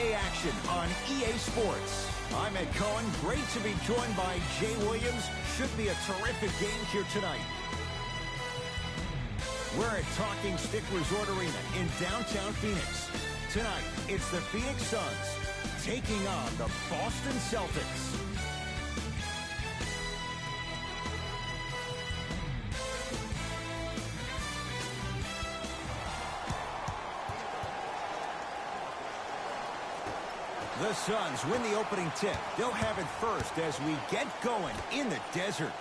NBA action on EA Sports. I'm Ed Cohen. Great to be joined by Jay Williams. Should be a terrific game here tonight. We're at Talking Stick Resort Arena in downtown Phoenix. Tonight, it's the Phoenix Suns taking on the Boston Celtics. The Suns win the opening tip. They'll have it first as we get going in the desert.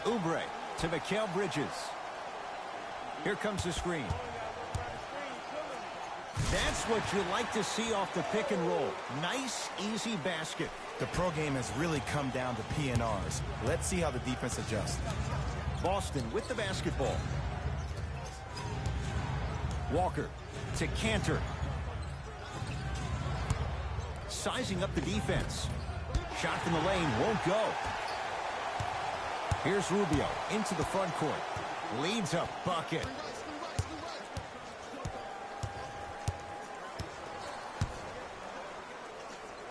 Oubre to Mikal Bridges. Here comes the screen. That's what you like to see off the pick and roll. Nice, easy basket. The pro game has really come down to PNRs. Let's see how the defense adjusts. Boston with the basketball. Walker to Cantor. Sizing up the defense. Shot from the lane won't go. Here's Rubio into the front court. Leads a bucket.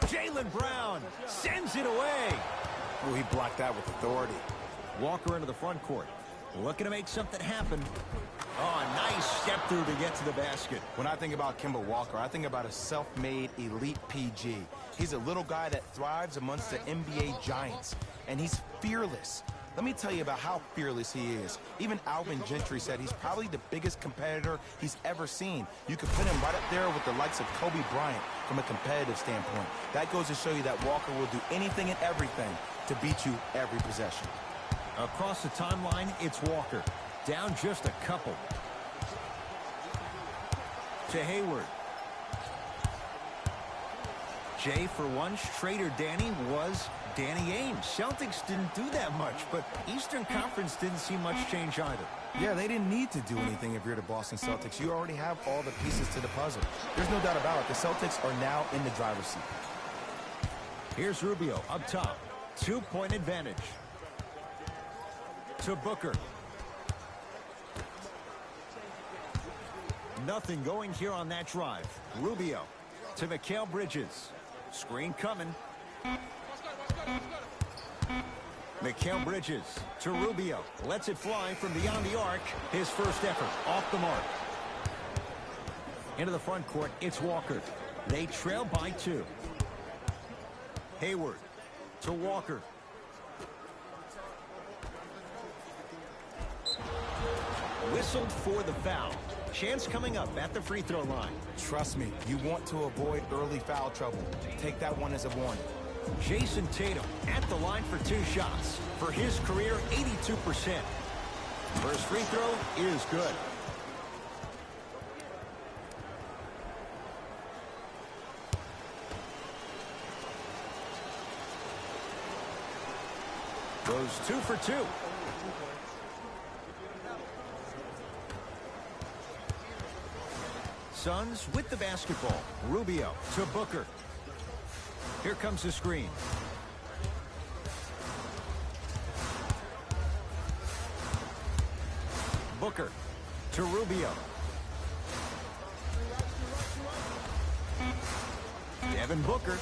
Jaylen Brown sends it away. Oh, he blocked that with authority. Walker into the front court. Looking to make something happen. Oh, a nice step through to get to the basket. When I think about Kemba Walker, I think about a self-made elite PG. He's a little guy that thrives amongst the NBA giants, and he's fearless. Let me tell you about how fearless he is. Even Alvin Gentry said he's probably the biggest competitor he's ever seen. You could put him right up there with the likes of Kobe Bryant from a competitive standpoint. That goes to show you that Walker will do anything and everything to beat you every possession. Across the timeline, it's Walker. Down just a couple. To Hayward. Jay, for once, Trader Danny was Danny Ainge. Celtics didn't do that much, but Eastern Conference didn't see much change either. Yeah, they didn't need to do anything if you're the Boston Celtics. You already have all the pieces to the puzzle. There's no doubt about it. The Celtics are now in the driver's seat. Here's Rubio up top. 2-point advantage. To Booker. Nothing going here on that drive. Rubio to Mikal Bridges. Screen coming. Mikal Bridges to Rubio. Lets it fly from beyond the arc. His first effort off the mark. Into the front court, it's Walker. They trail by 2. Hayward to Walker. Whistled for the foul. Chance coming up at the free throw line. Trust me, you want to avoid early foul trouble. Take that one as a warning. Jason Tatum at the line for 2 shots. For his career, 82%. First free throw is good. Goes 2 for 2. Suns with the basketball. Rubio to Booker. Here comes the screen. Booker to Rubio. Devin Booker.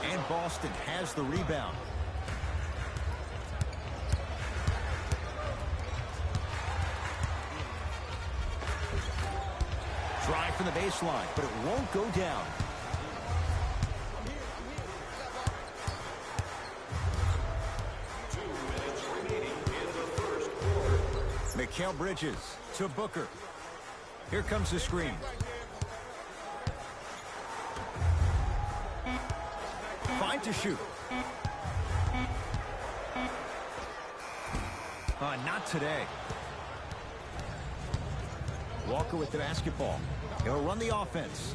And Boston has the rebound. Drive from the baseline, but it won't go down. Mikal Bridges to Booker. Here comes the screen. Fine to shoot. Not today. Walker with the basketball. He'll run the offense.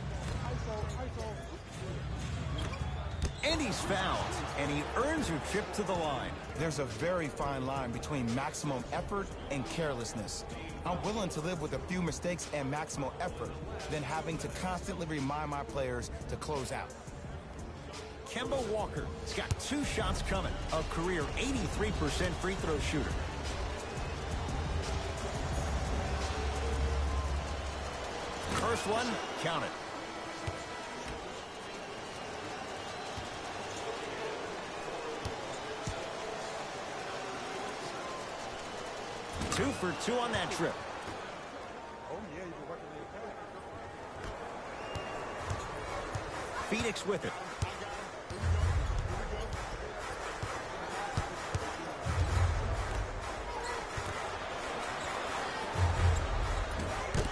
And he's fouled. And he earns a trip to the line. There's a very fine line between maximum effort and carelessness. I'm willing to live with a few mistakes and maximal effort than having to constantly remind my players to close out. Kemba Walker has got 2 shots coming. A career 83% free throw shooter. First one, count it. Two for two on that trip. Phoenix with it.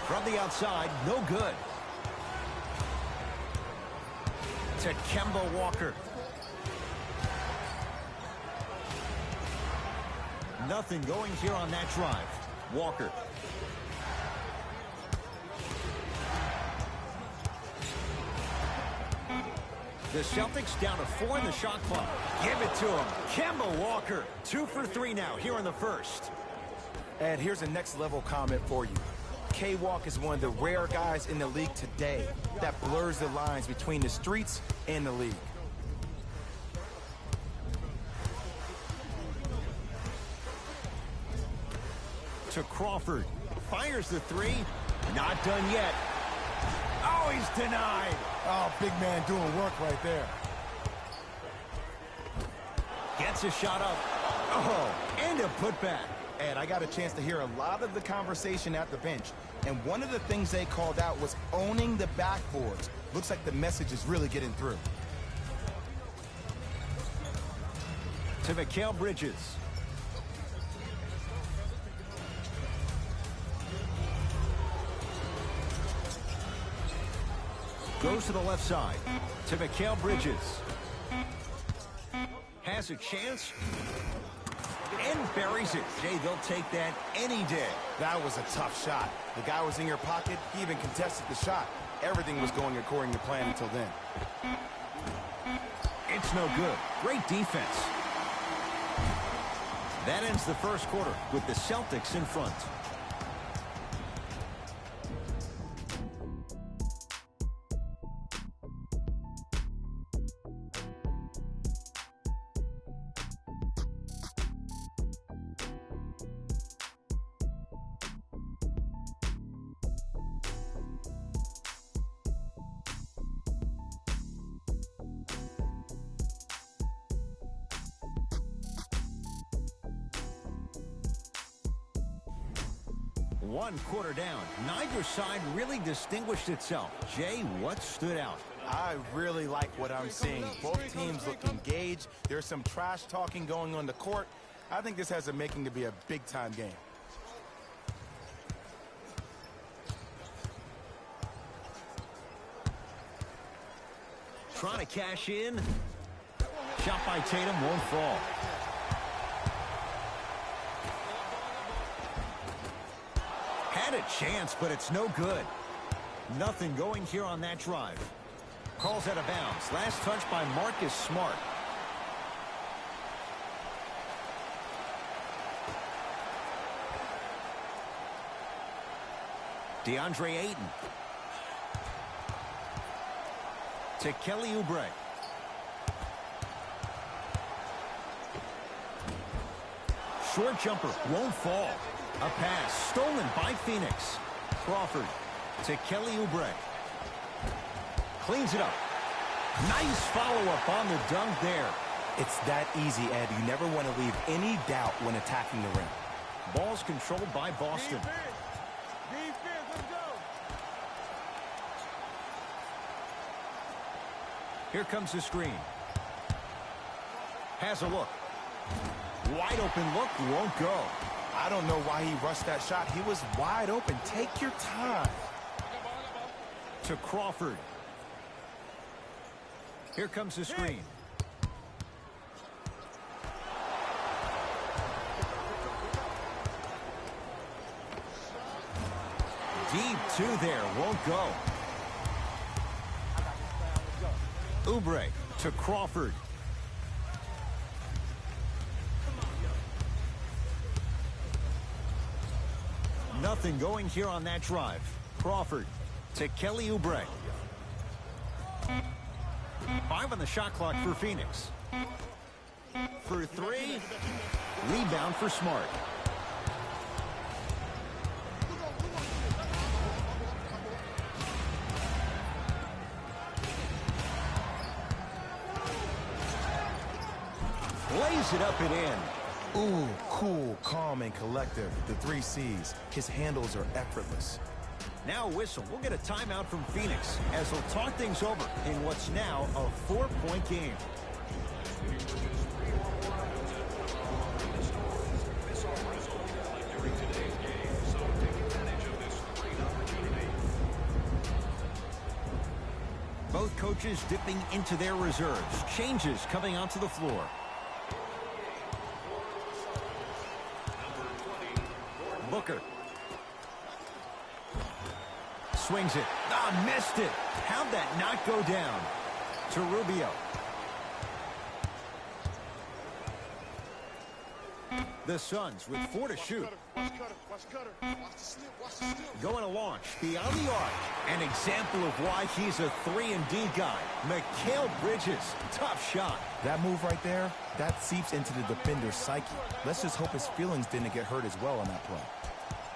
From the outside, no good. To Kemba Walker. Nothing going here on that drive. Walker. The Celtics down to 4 in the shot clock. Give it to him. Kemba Walker. 2 for 3 now here in the first. Ed, here's a next level comment for you. K-Walk is one of the rare guys in the league today that blurs the lines between the streets and the league. To Crawford. Fires the three. Not done yet. Oh, he's denied. Oh, big man doing work right there. Gets a shot up. Oh, and a putback. And I got a chance to hear a lot of the conversation at the bench. And one of the things they called out was owning the backboards. Looks like the message is really getting through. To Mikal Bridges. Goes to the left side. To Mikal Bridges. Has a chance. And buries it. Jay, they'll take that any day. That was a tough shot. The guy was in your pocket. He even contested the shot. Everything was going according to plan until then. It's no good. Great defense. That ends the first quarter with the Celtics in front. One quarter down. Neither side really distinguished itself. Jay, what stood out? I really like what I'm seeing. Both teams look engaged. There's some trash talking going on the court. I think this has a making to be a big-time game. Trying to cash in. Shot by Tatum won't fall. Had a chance, but it's no good. Nothing going here on that drive. Calls out of bounds. Last touch by Marcus Smart. DeAndre Ayton. To Kelly Oubre. Short jumper won't fall. A pass stolen by Phoenix. Crawford to Kelly Oubre. Cleans it up. Nice follow-up on the dunk there. It's that easy, Ed. You never want to leave any doubt when attacking the rim. Ball's controlled by Boston. Defense, let's go. Here comes the screen. Has a look. Wide open look, won't go. I don't know why he rushed that shot. He was wide open. Take your time. To Crawford. Here comes the screen. Deep two there, won't go. Oubre to Crawford. Nothing going here on that drive. Crawford to Kelly Oubre. 5 on the shot clock for Phoenix. For 3. Rebound for Smart. lays it up and in. Ooh, cool, calm, and collective. The 3 C's. His handles are effortless. Now whistle. We'll get a timeout from Phoenix as they'll talk things over in what's now a 4-point game. Both coaches dipping into their reserves. Changes coming onto the floor. Booker. Swings it. Ah, missed it. How'd that not go down? To Rubio. The Suns with 4 to shoot. Going to launch beyond the arc. An example of why he's a 3-and-D guy. Mikal Bridges. Tough shot. That move right there, that seeps into the defender's psyche. Let's just hope his feelings didn't get hurt as well on that play.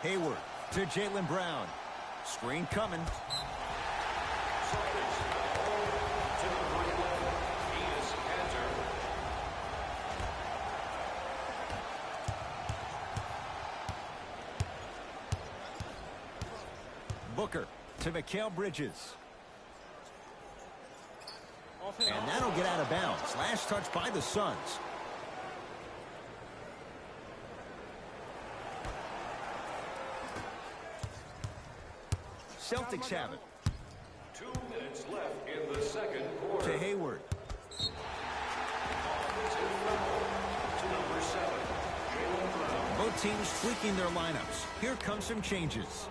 Hayward to Jaylen Brown. Screen coming. Booker to Mikal Bridges. And that'll get out of bounds. Last touch by the Suns. Celtics have it. 2 minutes left in the second quarter. To Hayward. To number 7, Jaylen Brown. Both teams tweaking their lineups. Here come some changes.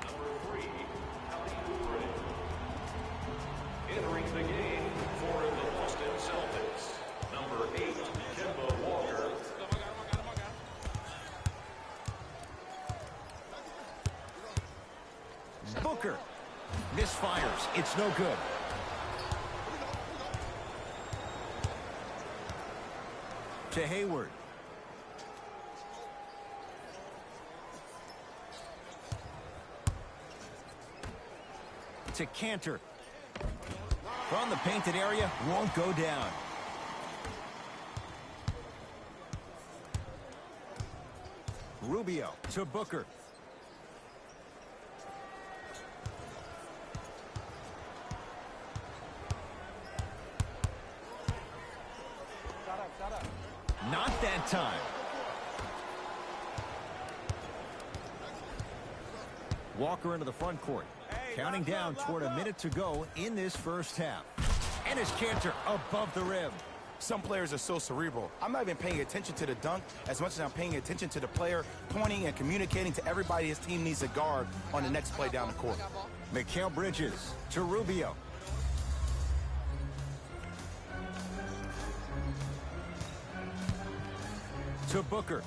Number 3, Kelly Oubre. Entering the game for the Boston Celtics. Number 8, Kemba Walker. Booker misfires. It's no good. To Hayward. To Cantor. From the painted area, won't go down. Rubio to Booker. Not that time. Walker into the front court. Counting down toward a minute to go in this first half. And his Cantor above the rim. Some players are so cerebral. I'm not even paying attention to the dunk as much as I'm paying attention to the player pointing and communicating to everybody his team needs to guard on the next play down the court. Mikal Bridges to Rubio. To Booker.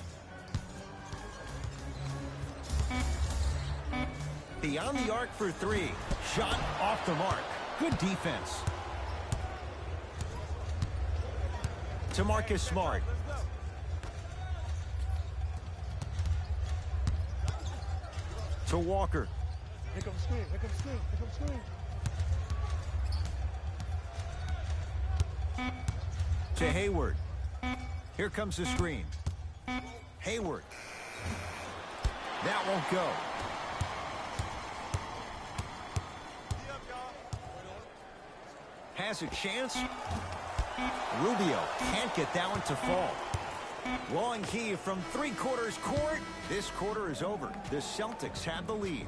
Beyond the arc for 3. Shot off the mark. Good defense. To Marcus Smart. To Walker. Here comes screen. Here comes screen. Here comes screen. To Hayward. Here comes the screen. Hayward. That won't go. Has a chance. Rubio can't get that one to fall. Long heave from 3/4 court. This quarter is over. The Celtics have the lead.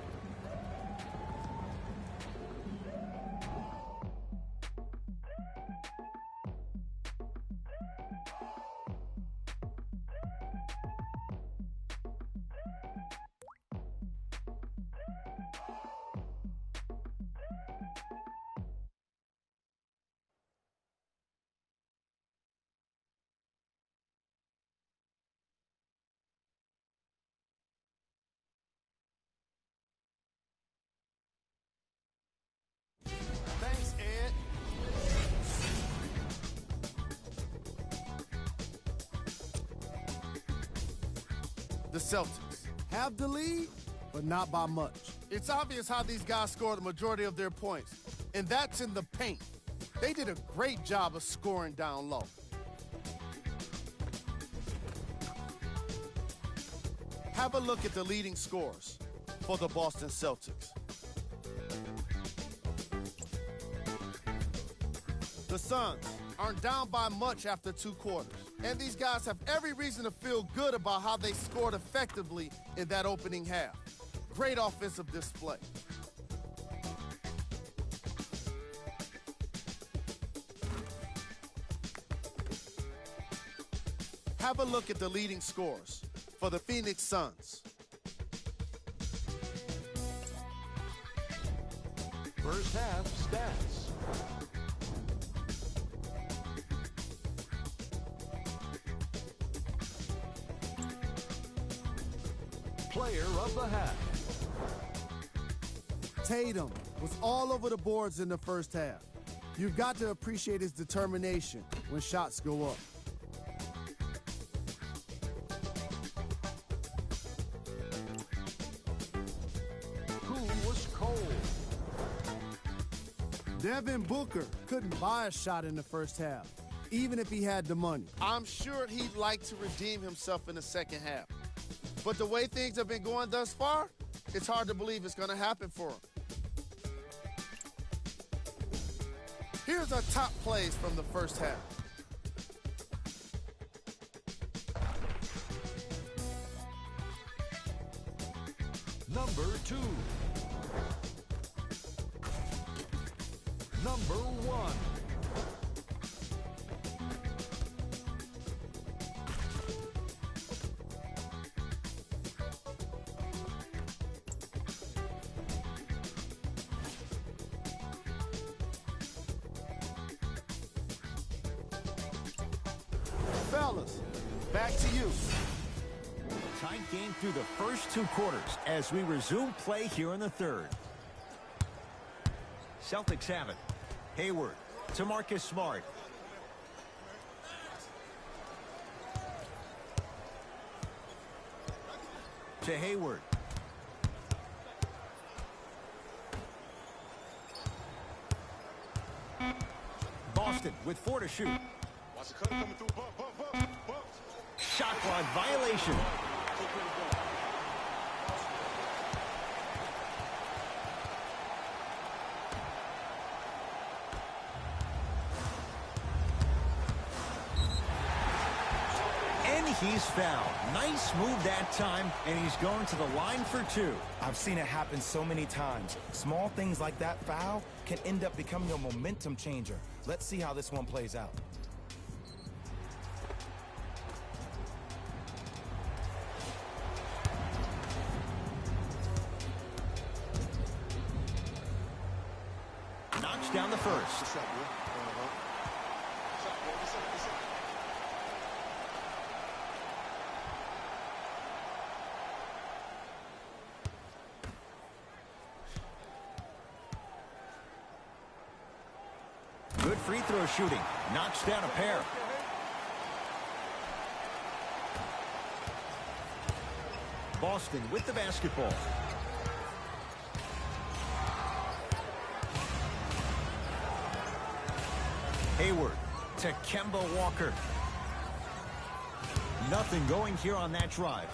Thanks, Ed. The Celtics have the lead, but not by much. It's obvious how these guys score the majority of their points, and that's in the paint. They did a great job of scoring down low. Have a look at the leading scorers for the Boston Celtics. The Suns aren't down by much after 2 quarters, and these guys have every reason to feel good about how they scored effectively in that opening half. Great offensive display. Have a look at the leading scorers for the Phoenix Suns. First half stats. Player of the half. Tatum was all over the boards in the first half. You've got to appreciate his determination when shots go up. Who was cold? Devin Booker couldn't buy a shot in the first half, even if he had the money. I'm sure he'd like to redeem himself in the second half. But the way things have been going thus far, it's hard to believe it's going to happen for him. Here's our top plays from the first half. Number 2. Number 1. Fellas, back to you. Tight game through the first 2 quarters as we resume play here in the third. Celtics have it. Hayward to Marcus Smart. To Hayward. Boston with 4 to shoot. Shot clock violation. And he's fouled. Nice move that time, and he's going to the line for 2. I've seen it happen so many times. Small things like that foul can end up becoming a momentum changer. Let's see how this one plays out. Knocks down the first. Good free throw shooting. Knocks down a pair. Boston with the basketball. Hayward to Kemba Walker. Nothing going here on that drive.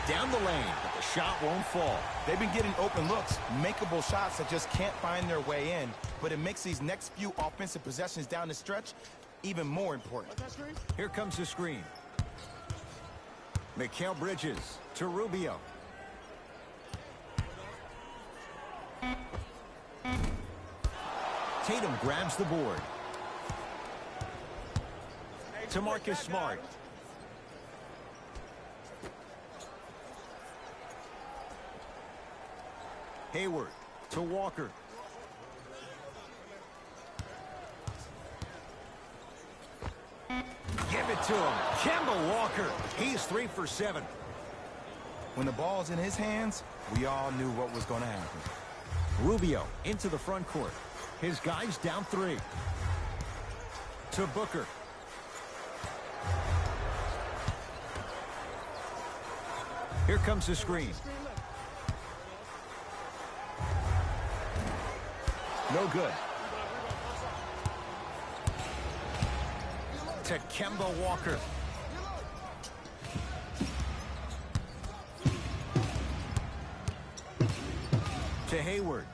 Down the lane, but the shot won't fall. They've been getting open looks, makeable shots that just can't find their way in, but it makes these next few offensive possessions down the stretch even more important. Here comes the screen. Mikal Bridges to Rubio. Tatum grabs the board. To Marcus Smart. Hayward to Walker. Give it to him. Kemba Walker. He's 3 for 7. When the ball's in his hands, we all knew what was going to happen. Rubio into the front court. His guys down 3. To Booker. Here comes the screen. No good. To Kemba Walker. To Hayward.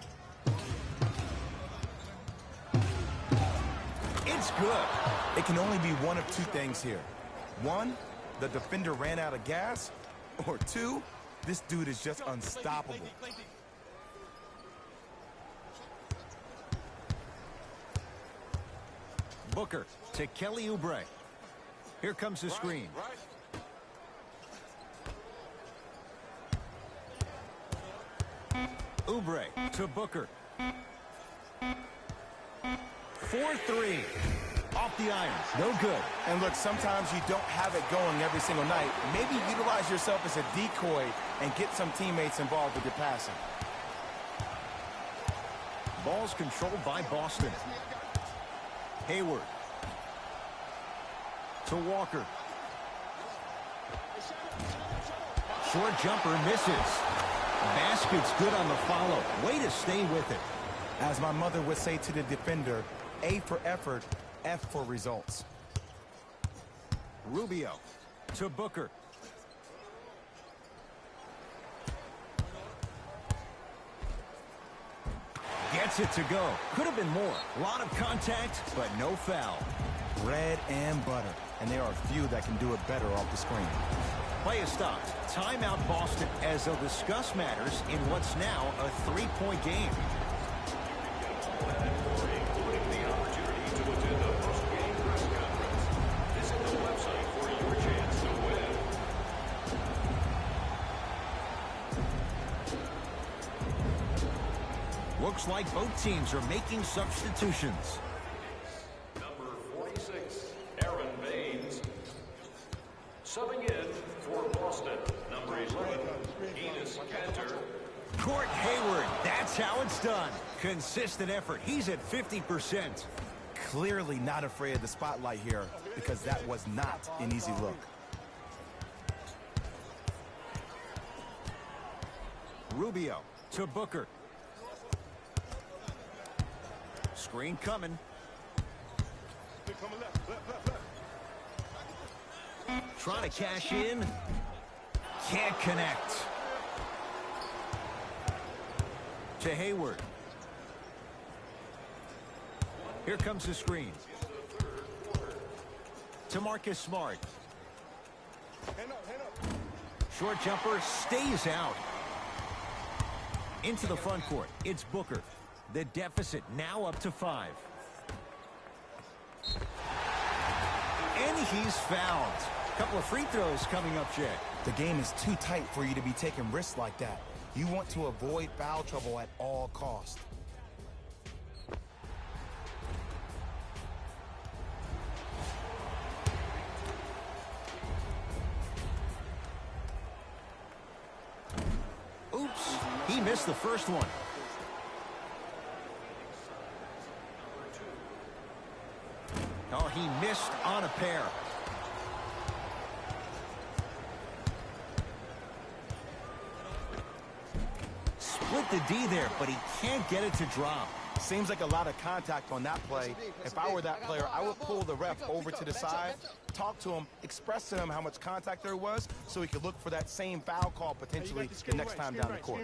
It's good. It can only be one of two things here. One, the defender ran out of gas. Or two, this dude is just unstoppable. Booker to Kelly Oubre. Here comes the screen. Oubre to Booker. 4-3. Off the iron. No good. And look, sometimes you don't have it going every single night. Maybe utilize yourself as a decoy and get some teammates involved with your passing. Ball's controlled by Boston. Hayward. To Walker. Short jumper misses. Basket's good on the follow. Way to stay with it. As my mother would say to the defender, A for effort, F for results. Rubio to Booker. Gets it to go. Could have been more. A lot of contact, but no foul. Bread and butter. And there are few that can do it better off the screen. Play is stopped. Timeout Boston as they'll discuss matters in what's now a three-point game. Including the opportunity to attend a post-game press conference. Visit the website for your chance to win. Looks like both teams are making substitutions. Number 46, Aaron Baines. Subbing in for Boston, number 11, Enes Kanter. Court Hayward, that's how it's done. Consistent effort. He's at 50%. Clearly not afraid of the spotlight here because that was not an easy look. Rubio to Booker. Screen coming. Trying to cash in. Can't connect. To Hayward. Here comes the screen. To Marcus Smart. Short jumper stays out. Into the front court. It's Booker. The deficit now up to 5. And he's fouled. Couple of free throws coming up, Jay. The game is too tight for you to be taking risks like that. You want to avoid foul trouble at all costs. Oops, he missed the first one. Oh, he missed on a pair. Split the D there, but he can't get it to drop. Seems like a lot of contact on that play. If I were that player, I would pull the ref over to the side, talk to him, express to him how much contact there was so he could look for that same foul call potentially the next time down the court.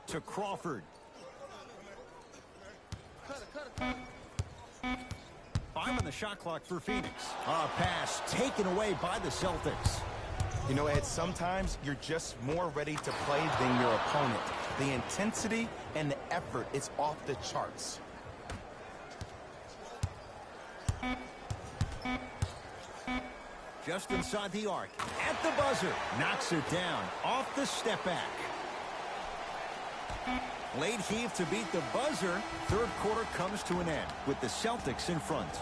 To Crawford. 5 on the shot clock for Phoenix. A pass taken away by the Celtics. You know, Ed, sometimes you're just more ready to play than your opponent. The intensity and the effort is off the charts. Just inside the arc. At the buzzer. Knocks it down. Off the step back. Late heave to beat the buzzer. Third quarter comes to an end with the Celtics in front.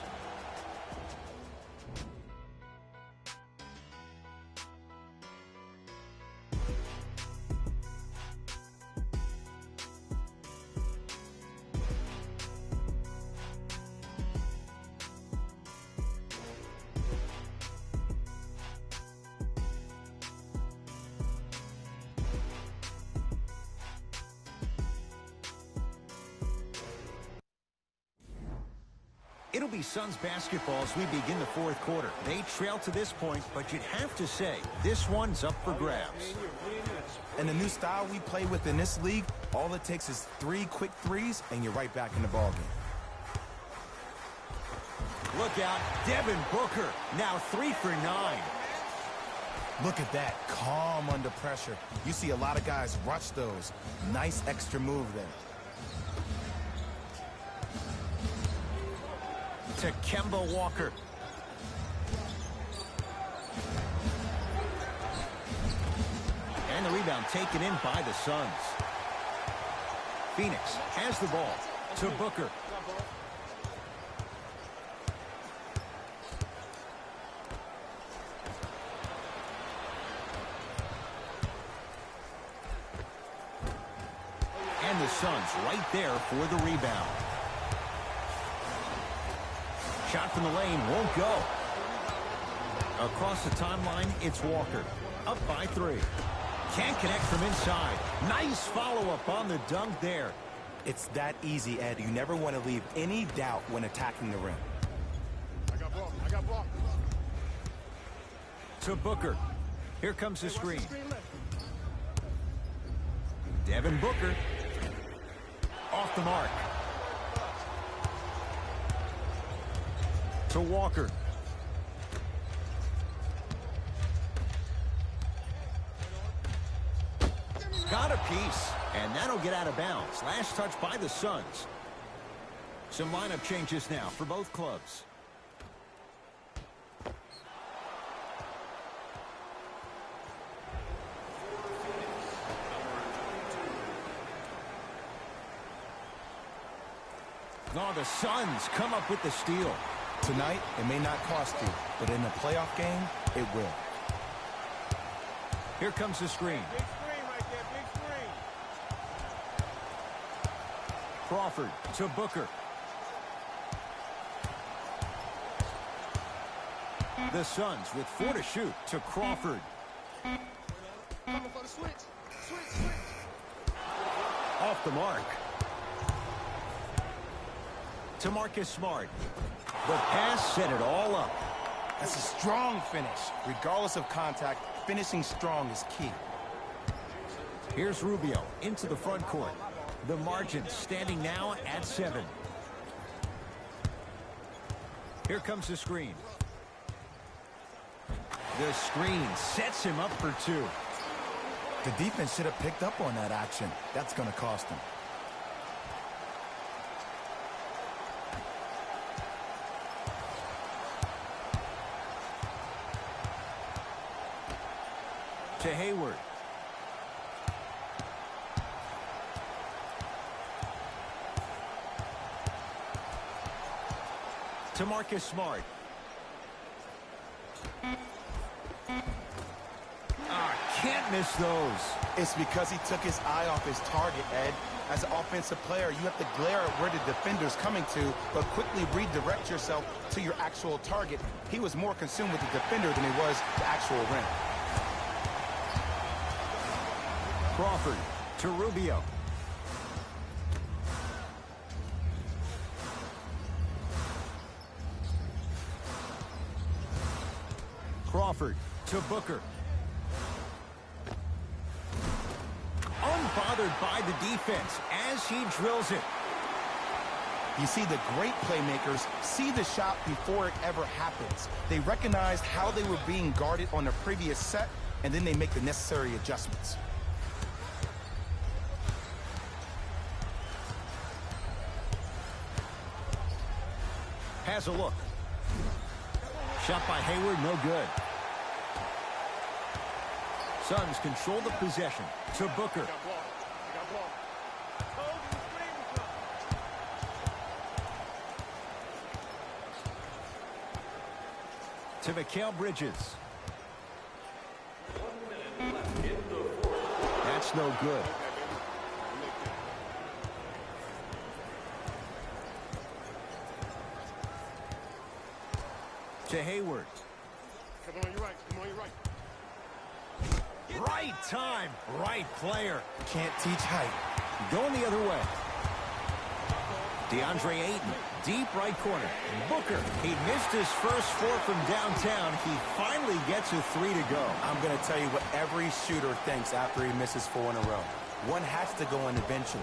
It'll be Suns basketball as we begin the fourth quarter. They trail to this point, but you'd have to say this one's up for grabs. And the new style we play with in this league, all it takes is 3 quick threes, and you're right back in the ballgame. Look out, Devin Booker, now 3 for 9. Look at that, calm under pressure. You see a lot of guys rush those. Nice extra move there. To Kemba Walker. And the rebound taken in by the Suns. Phoenix has the ball to Booker. And the Suns right there for the rebound. Shot from the lane won't go. Across the timeline, it's Walker. Up by 3. Can't connect from inside. Nice follow-up on the dunk there. It's that easy, Ed. You never want to leave any doubt when attacking the rim. I got blocked. To Booker. Here comes the screen. Devin Booker. Off the mark. To Walker. Got a piece, and that'll get out of bounds. Last touch by the Suns. Some lineup changes now for both clubs. Oh, the Suns come up with the steal. Tonight, it may not cost you, but in a playoff game, it will. Here comes the screen. Big screen right there, big screen. Crawford to Booker. The Suns with 4 to shoot to Crawford. Coming for the switch. Switch. Off the mark. To Marcus Smart. The pass set it all up. That's a strong finish. Regardless of contact, finishing strong is key. Here's Rubio into the front court. The margin standing now at 7. Here comes the screen. The screen sets him up for 2. The defense should have picked up on that action. That's going to cost them. To Hayward. To Marcus Smart. Can't miss those. It's because he took his eye off his target, Ed. As an offensive player, you have to glare at where the defender's coming to, but quickly redirect yourself to your actual target. He was more consumed with the defender than he was the actual rim. Crawford to Rubio. Crawford to Booker. Unbothered by the defense as he drills it. You see, the great playmakers see the shot before it ever happens. They recognize how they were being guarded on the previous set, and then they make the necessary adjustments. Has a look. Shot by Hayward, no good. Suns control the possession to Booker. To Mikal Bridges. That's no good. To Hayward. Come on, you're right. Right time, right player. Can't teach height. Going the other way. DeAndre Ayton, deep right corner. Booker, he missed his first 4 from downtown. He finally gets a 3 to go. I'm going to tell you what every shooter thinks after he misses 4 in a row. One has to go in eventually.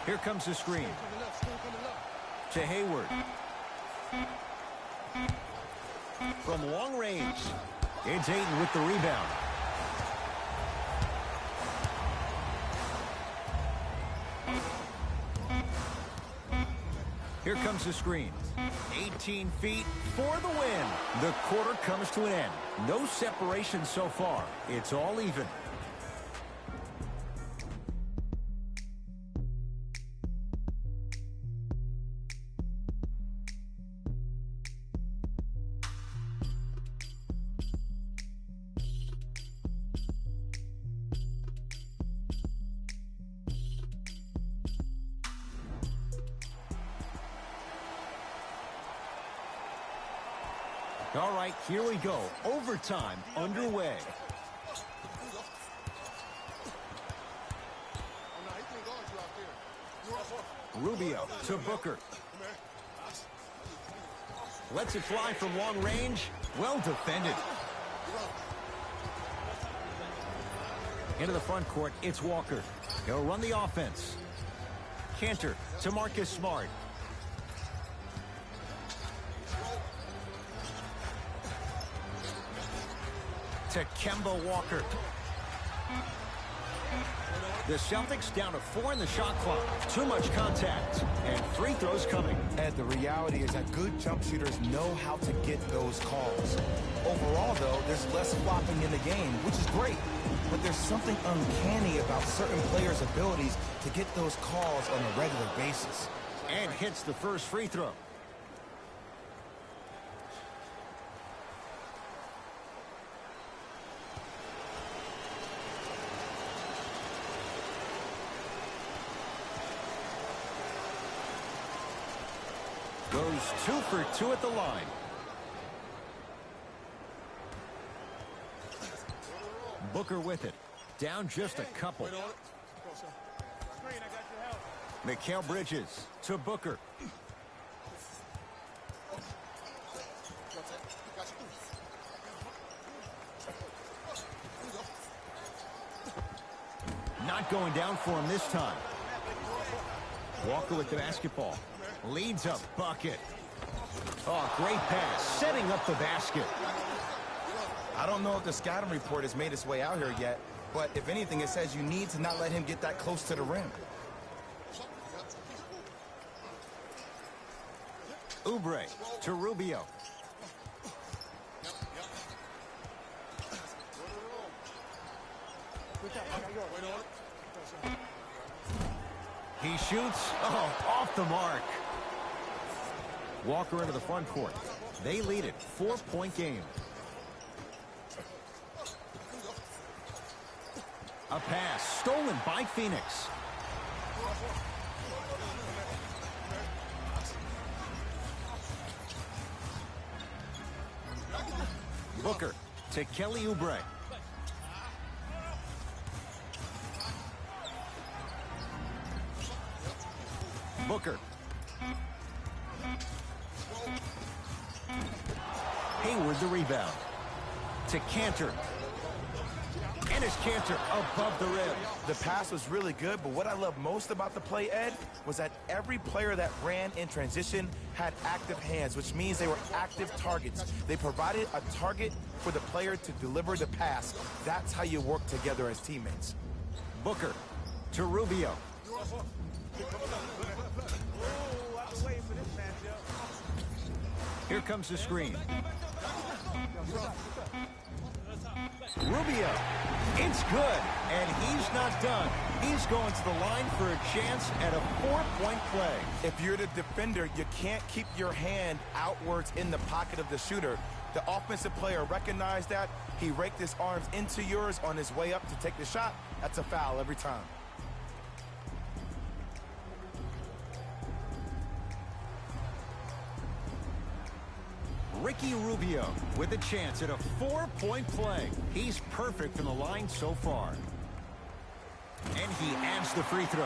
Here comes the screen. To Hayward. From long range, it's Ayton with the rebound. Here comes the screen. 18 feet for the win. The quarter comes to an end. No separation so far. It's all even. All right, here we go. Overtime underway. Rubio to Booker. Lets it fly from long range. Well defended. Into the front court, it's Walker. He'll run the offense. Cantor to Marcus Smart. To Kemba Walker. The Celtics down to 4 in the shot clock. Too much contact. And free throws coming. Ed, the reality is that good jump shooters know how to get those calls. Overall, though, there's less flopping in the game, which is great. But there's something uncanny about certain players' abilities to get those calls on a regular basis. And hits the first free throw. Goes 2 for 2 at the line. Booker with it. Down just a couple. Mikal Bridges to Booker. Not going down for him this time. Walker with the basketball. Leads a bucket. Oh, great pass. Setting up the basket. I don't know if the scouting report has made its way out here yet, but if anything, it says you need to not let him get that close to the rim. Oubre to Rubio. He shoots. Oh, off the mark. Walker into the front court. They lead it. 4-point game. A pass stolen by Phoenix. Booker to Kelly Oubre. Booker. Hayward the rebound. To Cantor. And it's Cantor above the rim. The pass was really good, but what I love most about the play, Ed, was that every player that ran in transition had active hands, which means they were active targets. They provided a target for the player to deliver the pass. That's how you work together as teammates. Booker to Rubio. Here comes the screen. Rubio. It's good. And he's not done. He's going to the line for a chance at a 4-point play. If you're the defender, you can't keep your hand outwards in the pocket of the shooter. The offensive player recognized that. He raked his arms into yours on his way up to take the shot. That's a foul every time. Ricky Rubio with a chance at a 4-point play. He's perfect from the line so far. And he adds the free throw.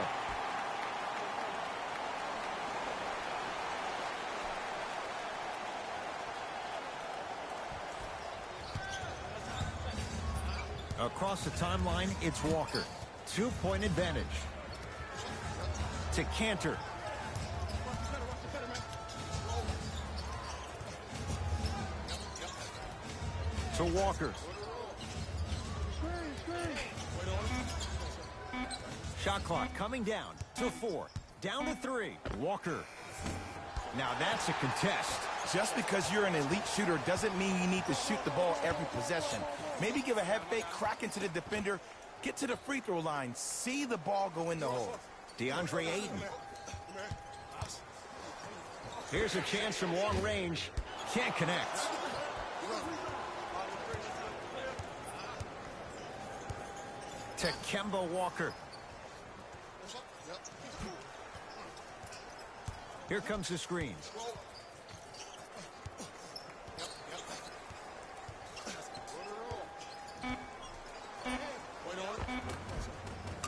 Across the timeline, it's Walker. 2-point advantage. To Cantor. To Walker. Shot clock coming down to 4. Down to 3. Walker. Now that's a contest. Just because you're an elite shooter doesn't mean you need to shoot the ball every possession. Maybe give a head fake, crack into the defender, get to the free throw line, see the ball go in the hole. DeAndre Ayton. Here's a chance from long range. Can't connect. To Kemba Walker. Here comes the screen.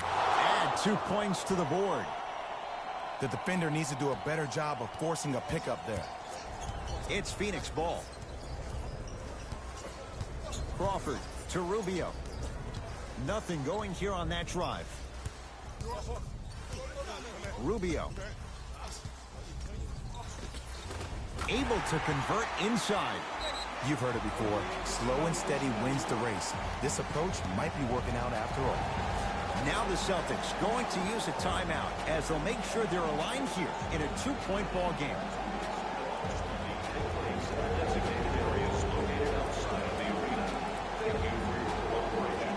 Add 2 points to the board. The defender needs to do a better job of forcing a pickup there. It's Phoenix ball. Crawford to Rubio. Nothing going here on that drive. Rubio. Able to convert inside. You've heard it before. Slow and steady wins the race. This approach might be working out after all. Now the Celtics going to use a timeout as they'll make sure they're aligned here in a 2-point ball game. Designated areas located outside of the arena. Thank you for your cooperation.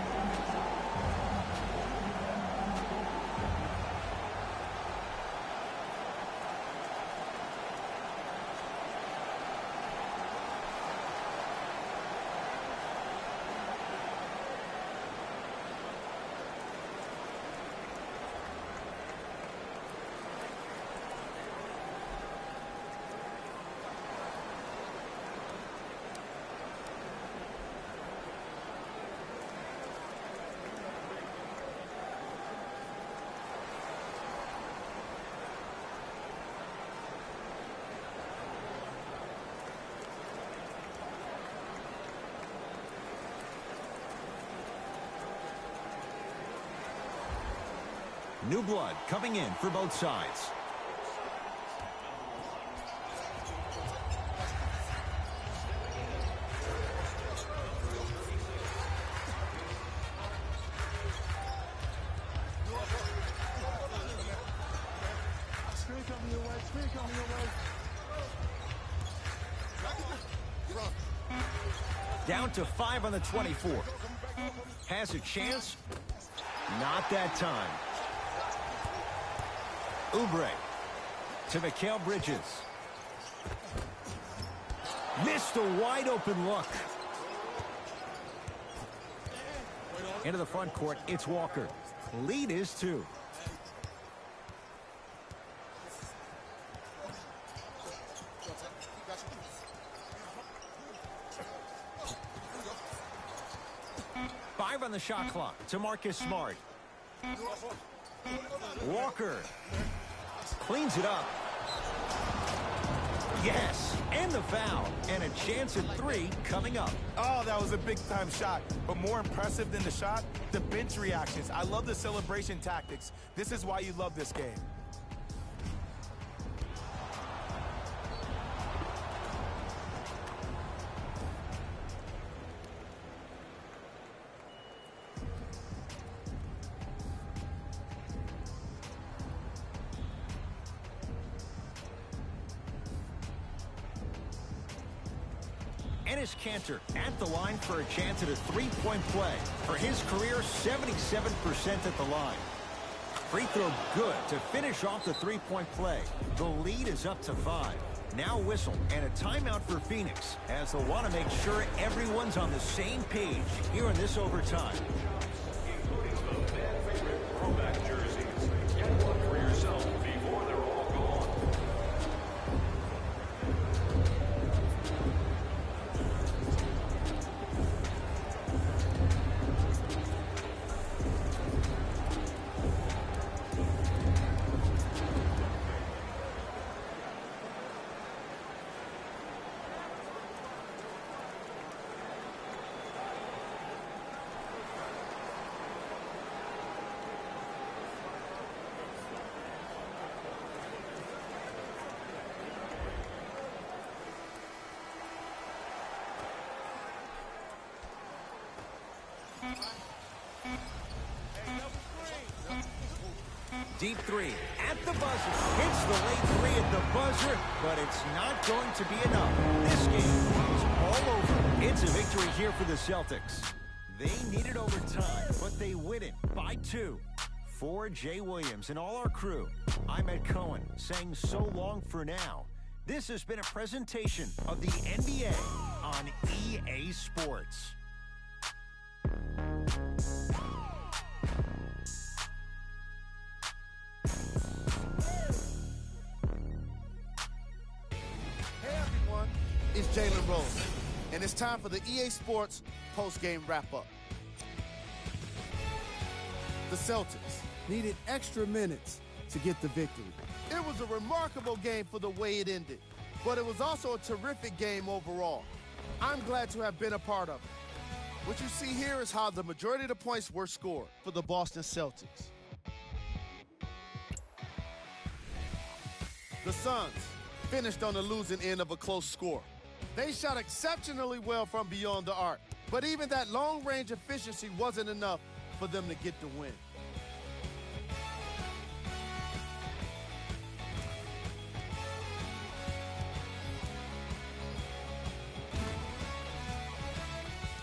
New blood coming in for both sides. Down to 5 on the 24. Has a chance. Not that time. Oubre to Mikal Bridges. Missed a wide open look. Into the front court, it's Walker. Lead is 2. On the shot clock to Marcus Smart. Walker cleans it up. Yes, and the foul, and a chance at 3 coming up. Oh, that was a big-time shot. But more impressive than the shot, the bench reactions. I love the celebration tactics. This is why you love this game. Enes Kanter at the line for a chance at a 3-point play. For his career, 77% at the line. Free throw good to finish off the 3-point play. The lead is up to 5. Now whistle and a timeout for Phoenix as they'll want to make sure everyone's on the same page here in this overtime. Including the fan favorite throwback jerseys. Get one for yourself before they're all gone. Deep three at the buzzer. Hits the late three at the buzzer, but it's not going to be enough. This game is all over. It's a victory here for the Celtics. They needed overtime, but they win it by 2. For Jay Williams and all our crew, I'm Ed Cohen saying so long for now. This has been a presentation of the NBA on EA Sports. Hey everyone, it's Jalen Rose, and it's time for the EA Sports post-game wrap-up. The Celtics needed extra minutes to get the victory. It was a remarkable game for the way it ended, but it was also a terrific game overall. I'm glad to have been a part of it. What you see here is how the majority of the points were scored for the Boston Celtics. The Suns finished on the losing end of a close score. They shot exceptionally well from beyond the arc, but even that long-range efficiency wasn't enough for them to get the win.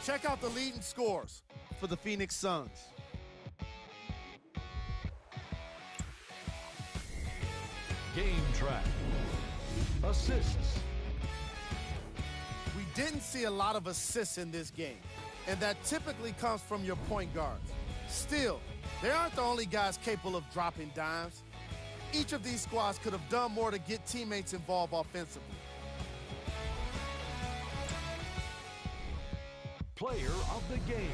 Check out the leading scores for the Phoenix Suns. Game track. Assists. We didn't see a lot of assists in this game, and that typically comes from your point guards. Still, they aren't the only guys capable of dropping dimes. Each of these squads could have done more to get teammates involved offensively. Player of the game.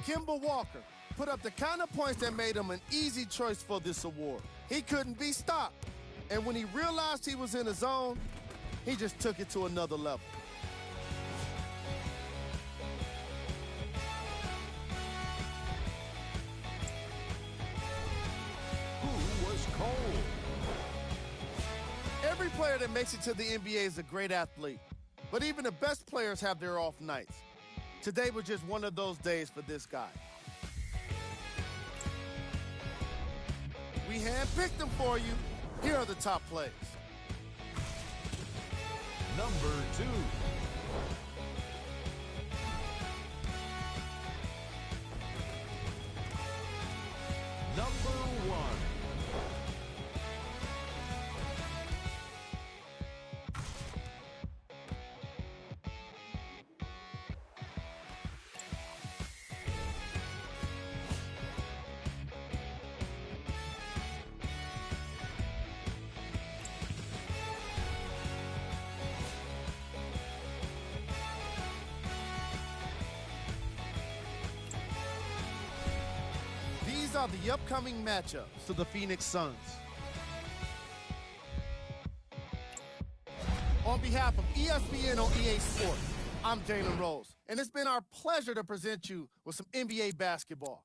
Kemba Walker put up the kind of points that made him an easy choice for this award. He couldn't be stopped, and when he realized he was in a zone, he just took it to another level. Who was cold? Every player that makes it to the NBA is a great athlete, but even the best players have their off nights. Today was just one of those days for this guy. We handpicked them for you. Here are the top plays. Number 2. Number 1. These are the upcoming matchups to the Phoenix Suns. On behalf of ESPN on EA Sports, I'm Jalen Rose, and it's been our pleasure to present you with some NBA basketball.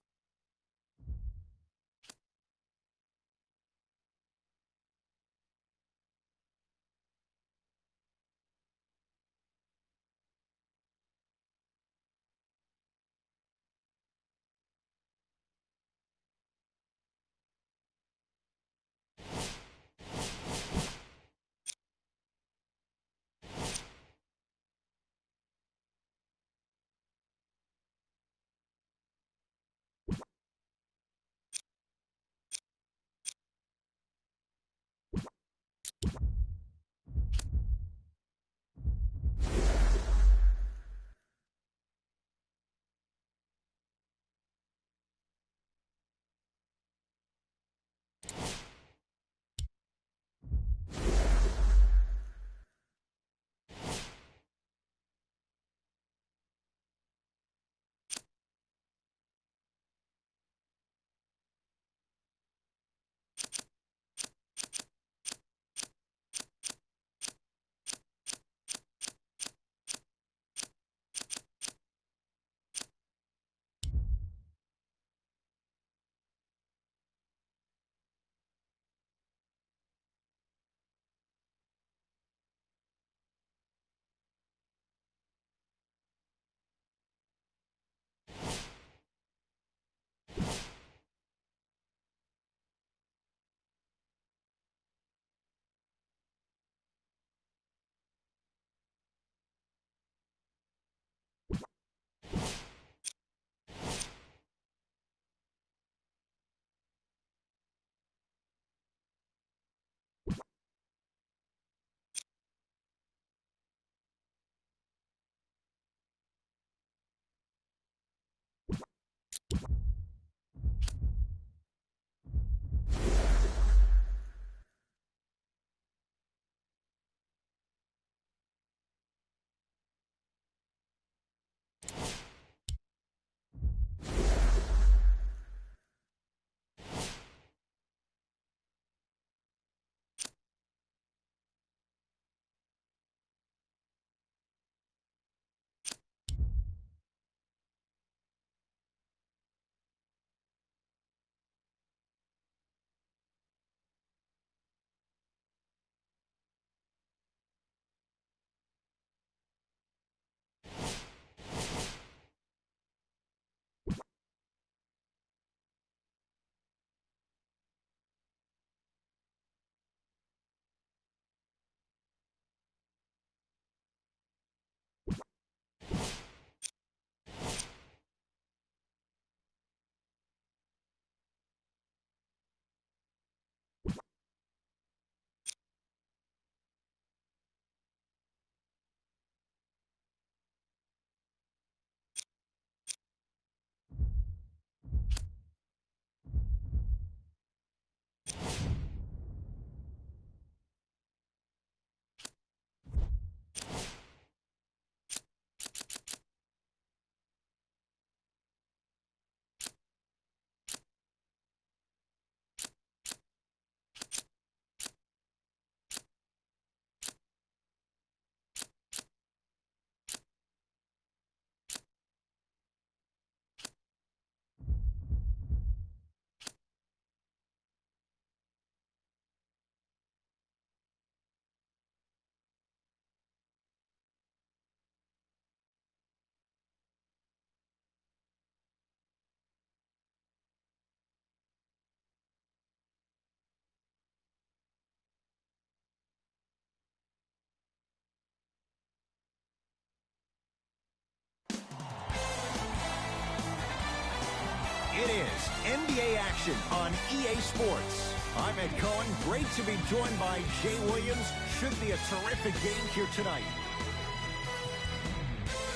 It is NBA action on EA Sports. I'm Ed Cohen. Great to be joined by Jay Williams. Should be a terrific game here tonight.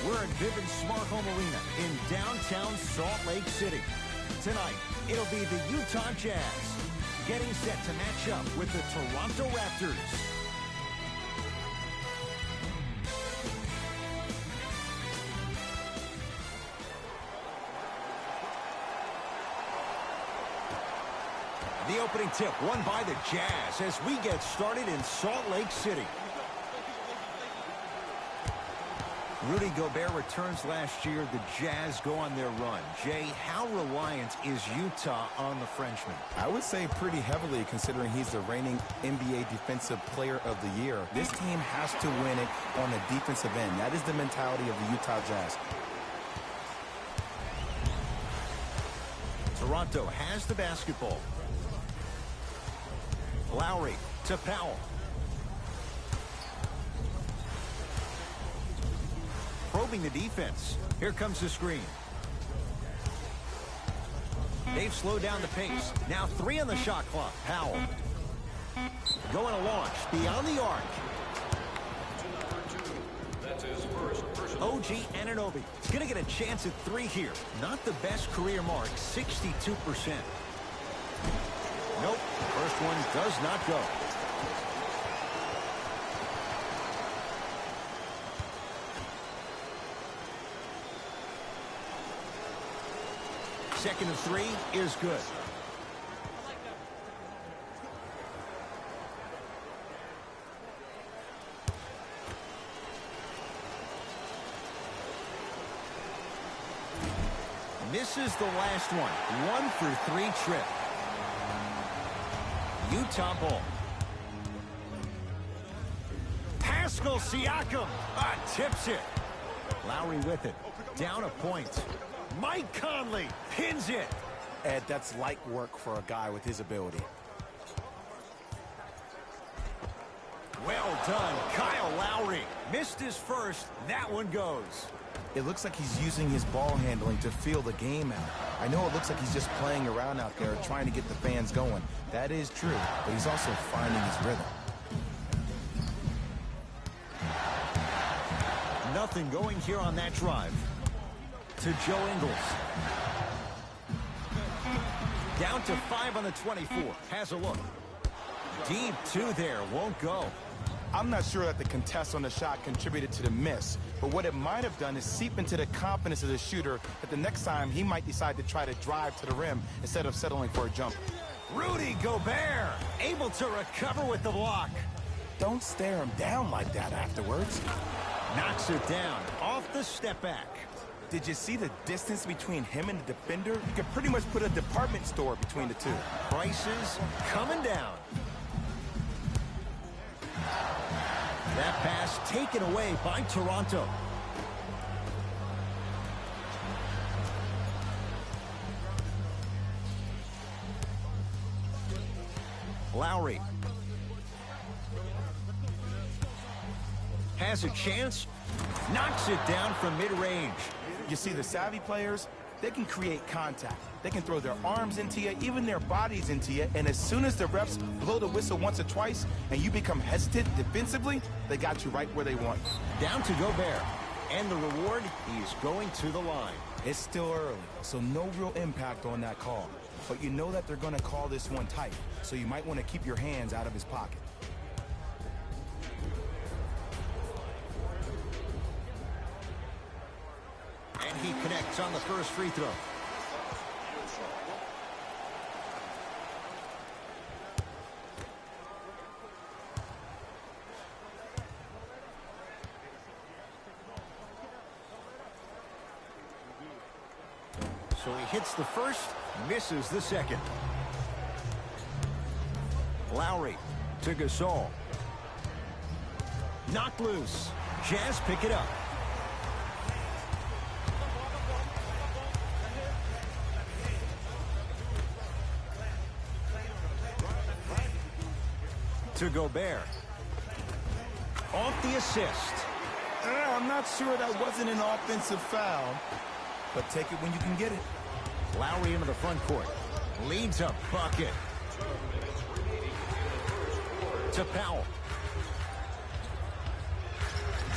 We're at Vivint Smart Home Arena in downtown Salt Lake City. Tonight, it'll be the Utah Jazz getting set to match up with the Toronto Raptors. The opening tip won by the Jazz as we get started in Salt Lake City. Rudy Gobert returns last year. The Jazz go on their run. Jay, how reliant is Utah on the Frenchman? I would say pretty heavily, considering he's the reigning NBA Defensive Player of the Year. This team has to win it on the defensive end. That is the mentality of the Utah Jazz. Toronto has the basketball. Lowry to Powell. Probing the defense. Here comes the screen. They've slowed down the pace. Now 3 on the shot clock. Powell. Going to launch beyond the arc. That's his first personal. OG Anunoby. He's going to get a chance at 3 here. Not the best career mark, 62%. Nope, first one does not go. Second of 3 is good. Misses the last one. 1 for 3 trip. Utah ball. Pascal Siakam tips it. Lowry with it. Down a point. Mike Conley pins it. Ed, that's light work for a guy with his ability. Well done, Kyle Lowry. Missed his first. That one goes. It looks like he's using his ball handling to feel the game out. I know it looks like he's just playing around out there trying to get the fans going. That is true, but he's also finding his rhythm. Nothing going here on that drive. To Joe Ingles. Down to 5 on the 24. Has a look. Deep 2 there. Won't go. I'm not sure that the contest on the shot contributed to the miss, but what it might have done is seep into the confidence of the shooter that the next time he might decide to try to drive to the rim instead of settling for a jump. Rudy Gobert able to recover with the block. Don't stare him down like that afterwards. Knocks it down off the step back. Did you see the distance between him and the defender? You could pretty much put a department store between the two. Prices coming down. That pass taken away by Toronto. Lowry has a chance. Knocks it down from mid-range. You see, the savvy players, they can create contact. They can throw their arms into you, even their bodies into you, and as soon as the refs blow the whistle once or twice and you become hesitant defensively, they got you right where they want. Down to Gobert. And the reward, he's going to the line. It's still early, so no real impact on that call. But you know that they're going to call this one tight, so you might want to keep your hands out of his pocket. And he connects on the first free throw. So he hits the first, misses the second. Lowry to Gasol. Knocked loose. Jazz pick it up. To Gobert. Off the assist. I'm not sure that wasn't an offensive foul, but take it when you can get it. Lowry into the front court. Leads a bucket. To Powell.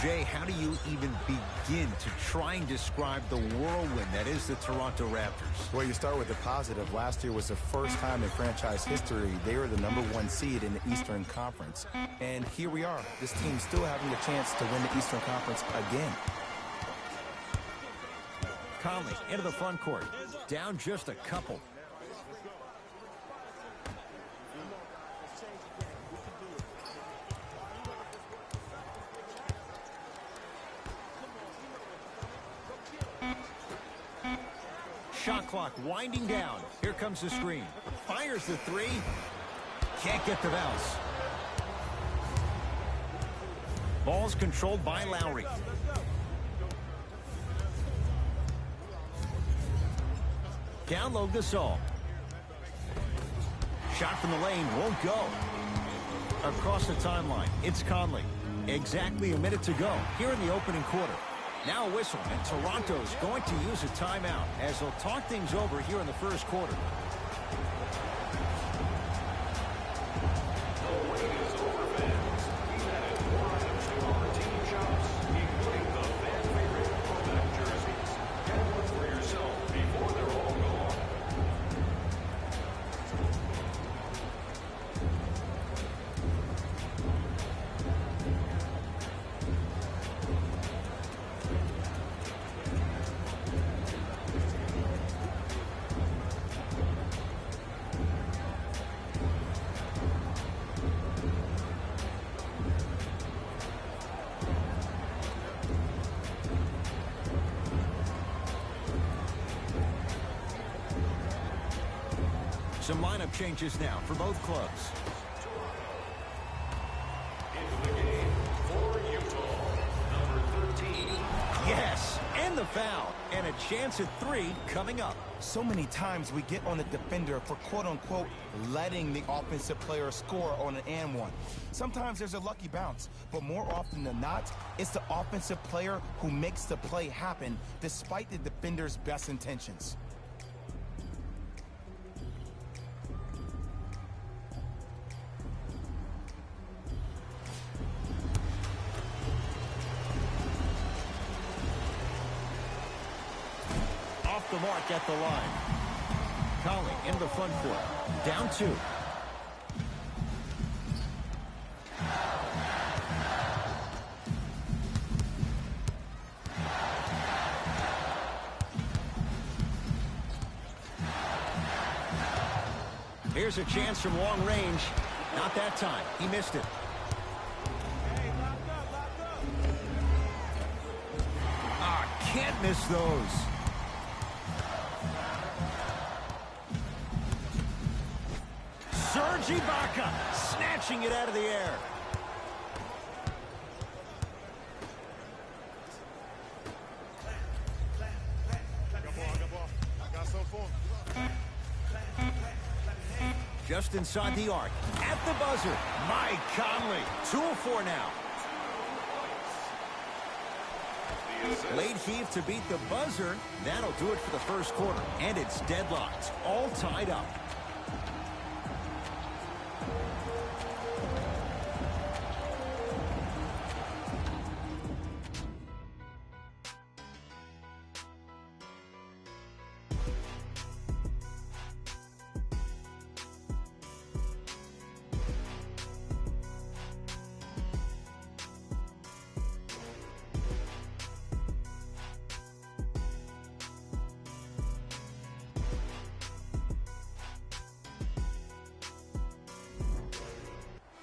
Jay, how do you even begin to try and describe the whirlwind that is the Toronto Raptors? Well, you start with the positive. Last year was the first time in franchise history they were the #1 seed in the Eastern Conference. And here we are. This team still having a chance to win the Eastern Conference again. Conley into the front court. Down just a couple. Shot clock winding down. Here comes the screen. Fires the three. Can't get the bounce. Ball's controlled by Lowry. Down low, Gasol. Shot from the lane won't go. Across the timeline, it's Conley. Exactly a minute to go here in the opening quarter. Now a whistle, and Toronto's going to use a timeout as they'll talk things over here in the first quarter. The wait is over, fans. We've added more items to our team shops, including the fan favorite throwback jerseys. Get one for yourself before they're all gone. Some lineup changes now for both clubs. Into the game for Utah, number 13. Yes, and the foul. And a chance at three coming up. So many times we get on the defender for quote-unquote letting the offensive player score on an and one. Sometimes there's a lucky bounce, but more often than not, it's the offensive player who makes the play happen despite the defender's best intentions. Off the mark at the line. Conley into the front court. Down two. Here's a chance from long range. Not that time. He missed it. Can't miss those. Serge Ibaka snatching it out of the air. Just inside the arc. At the buzzer, Mike Conley. 2 of 4 now. Late heave to beat the buzzer. That'll do it for the first quarter. And it's deadlocked. All tied up.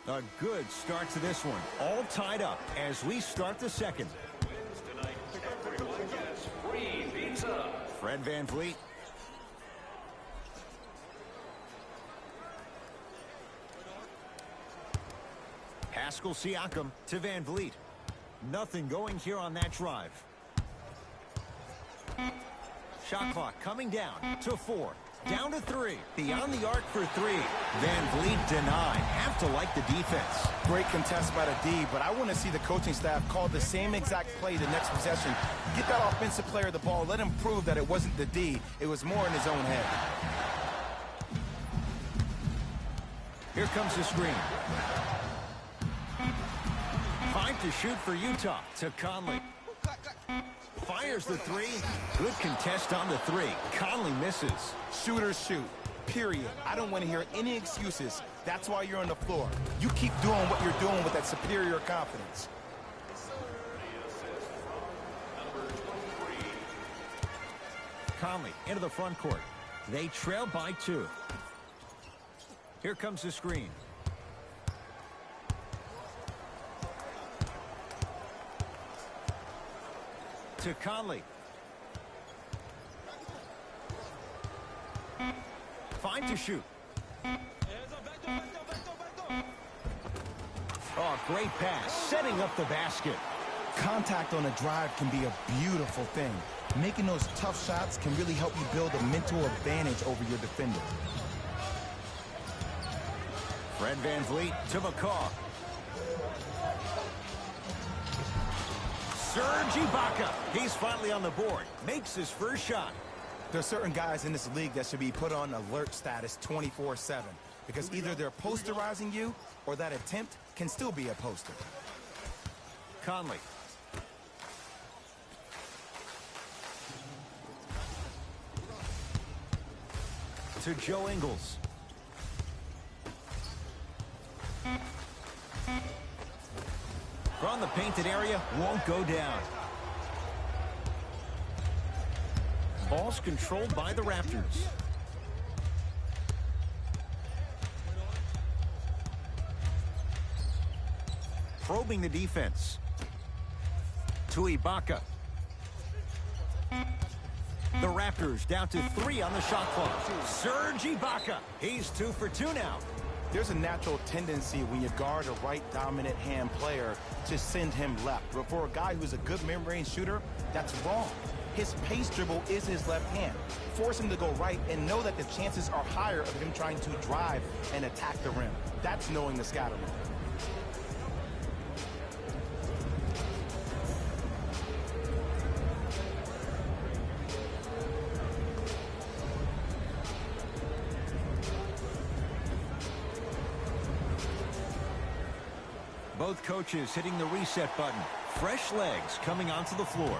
A good start to this one. All tied up as we start the second. Wins tonight. Everyone gets free pizza. Fred VanVleet. Pascal Siakam to VanVleet. Nothing going here on that drive. Shot clock coming down to 4. Down to 3. Beyond the arc for 3. Van Vliet denied. Have to like the defense. Great contest by the D, but I want to see the coaching staff call the same exact play the next possession. Get that offensive player the ball. Let him prove that it wasn't the D. It was more in his own head. Here comes the screen. 5 to shoot for Utah. To Conley. Fires the 3. Good contest on the 3. Conley misses. Shooters shoot. Period. I don't want to hear any excuses. That's why you're on the floor. You keep doing what you're doing with that superior confidence. Conley into the front court. They trail by 2. Here comes the screen. To Conley. 5 to shoot. Oh, great pass. Setting up the basket. Contact on a drive can be a beautiful thing. Making those tough shots can really help you build a mental advantage over your defender. Fred VanVleet to McCaw. Serge Ibaka. He's finally on the board. Makes his first shot. There's certain guys in this league that should be put on alert status 24/7 because either they're posterizing you or that attempt can still be a poster. Conley. To Joe Ingles. From the painted area, won't go down. Ball's controlled by the Raptors. Probing the defense. To Ibaka. The Raptors down to 3 on the shot clock. Serge Ibaka. He's 2 for 2 now. There's a natural tendency when you guard a right dominant hand player to send him left. But for a guy who's a good mid-range shooter, that's wrong. His pace dribble is his left hand. Force him to go right and know that the chances are higher of him trying to drive and attack the rim. That's knowing the scatter move. Both coaches hitting the reset button. Fresh legs coming onto the floor.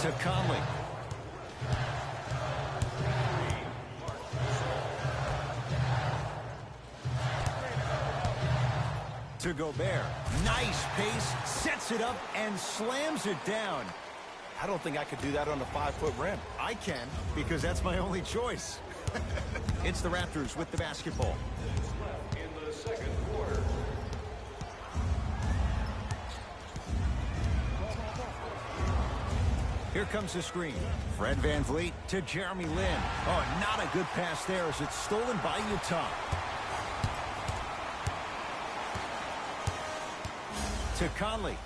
To Conley. To Gobert. Nice pace, sets it up, and slams it down. I don't think I could do that on a 5-foot rim. I can, because that's my only choice. It's the Raptors with the basketball. In the second quarter. Here comes the screen. Fred VanVleet to Jeremy Lin. Oh, not a good pass there as it's stolen by Utah. To Conley.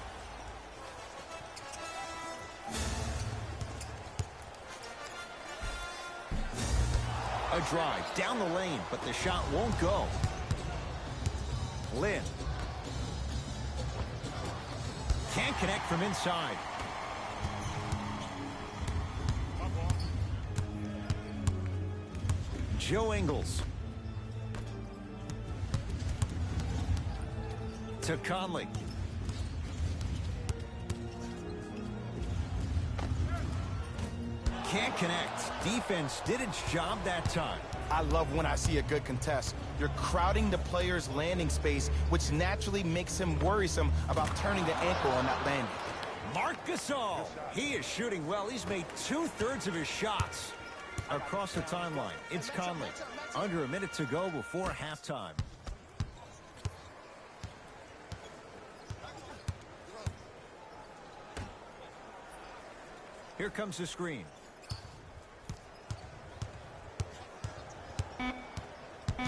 A drive down the lane, but the shot won't go. Lin. Can't connect from inside. Joe Ingles. To Conley. Can't connect. Defense did its job that time. I love when I see a good contest. You're crowding the player's landing space, which naturally makes him worrisome about turning the ankle on that landing. Marc Gasol. He is shooting well. He's made 2/3 of his shots. Across the timeline, it's Conley. Under a minute to go before halftime. Here comes the screen.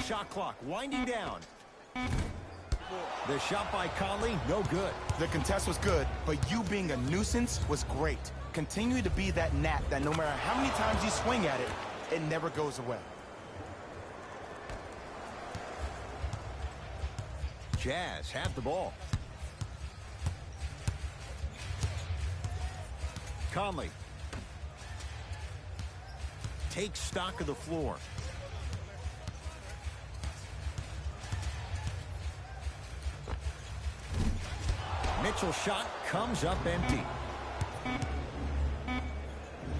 Shot clock winding down. The shot by Conley, no good. The contest was good, but you being a nuisance was great. Continue to be that gnat that no matter how many times you swing at it, it never goes away. Jazz have the ball. Conley takes stock of the floor. Mitchell's shot comes up empty.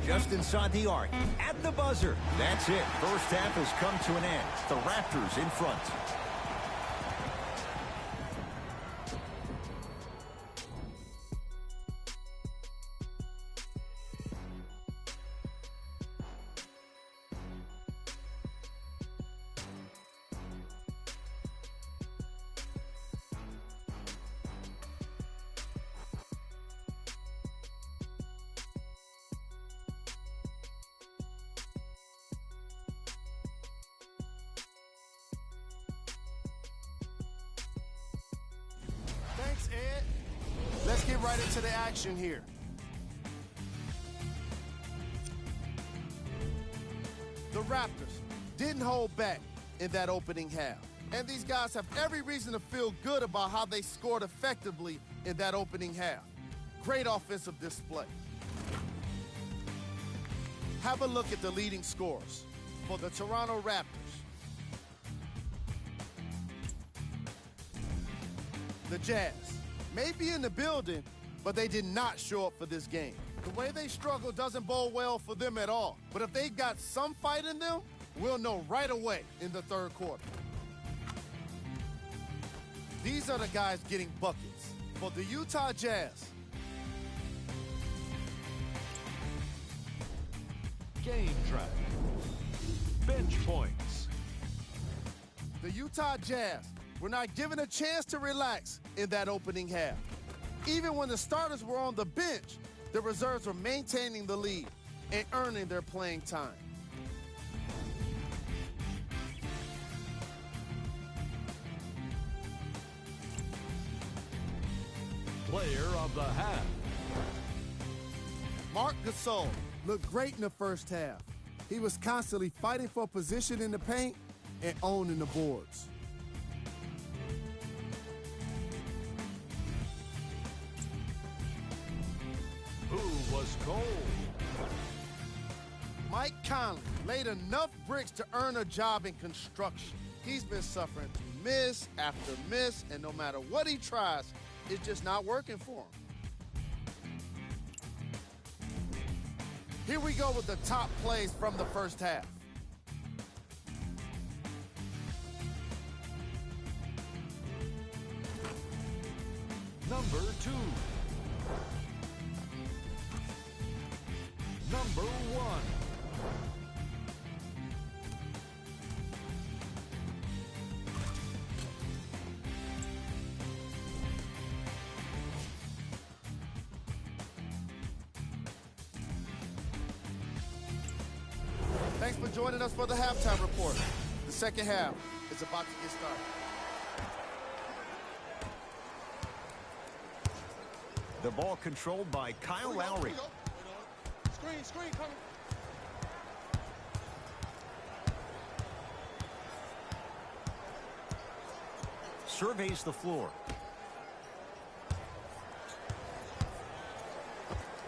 Just inside the arc, at the buzzer. That's it. First half has come to an end. The Raptors in front. Thanks, Ed. Let's get right into the action here. The Raptors didn't hold back in that opening half. And these guys have every reason to feel good about how they scored effectively in that opening half. Great offensive display. Have a look at the leading scorers for the Toronto Raptors. The Jazz may be in the building, but they did not show up for this game. The way they struggle doesn't bode well for them at all. But if they've got some fight in them, we'll know right away in the third quarter. These are the guys getting buckets for the Utah Jazz. Game track. Bench points. The Utah Jazz were not given a chance to relax in that opening half. Even when the starters were on the bench, the reserves were maintaining the lead and earning their playing time. Player of the half. Marc Gasol looked great in the first half. He was constantly fighting for position in the paint and owning the boards. Who was cold? Mike Conley laid enough bricks to earn a job in construction. He's been suffering through miss after miss, and no matter what he tries, it's just not working for him. Here we go with the top plays from the first half. Number 2. Number 1. Thanks for joining us for the halftime report. The second half is about to get started. The ball controlled by Kyle Lowry. Screen coming. Surveys the floor.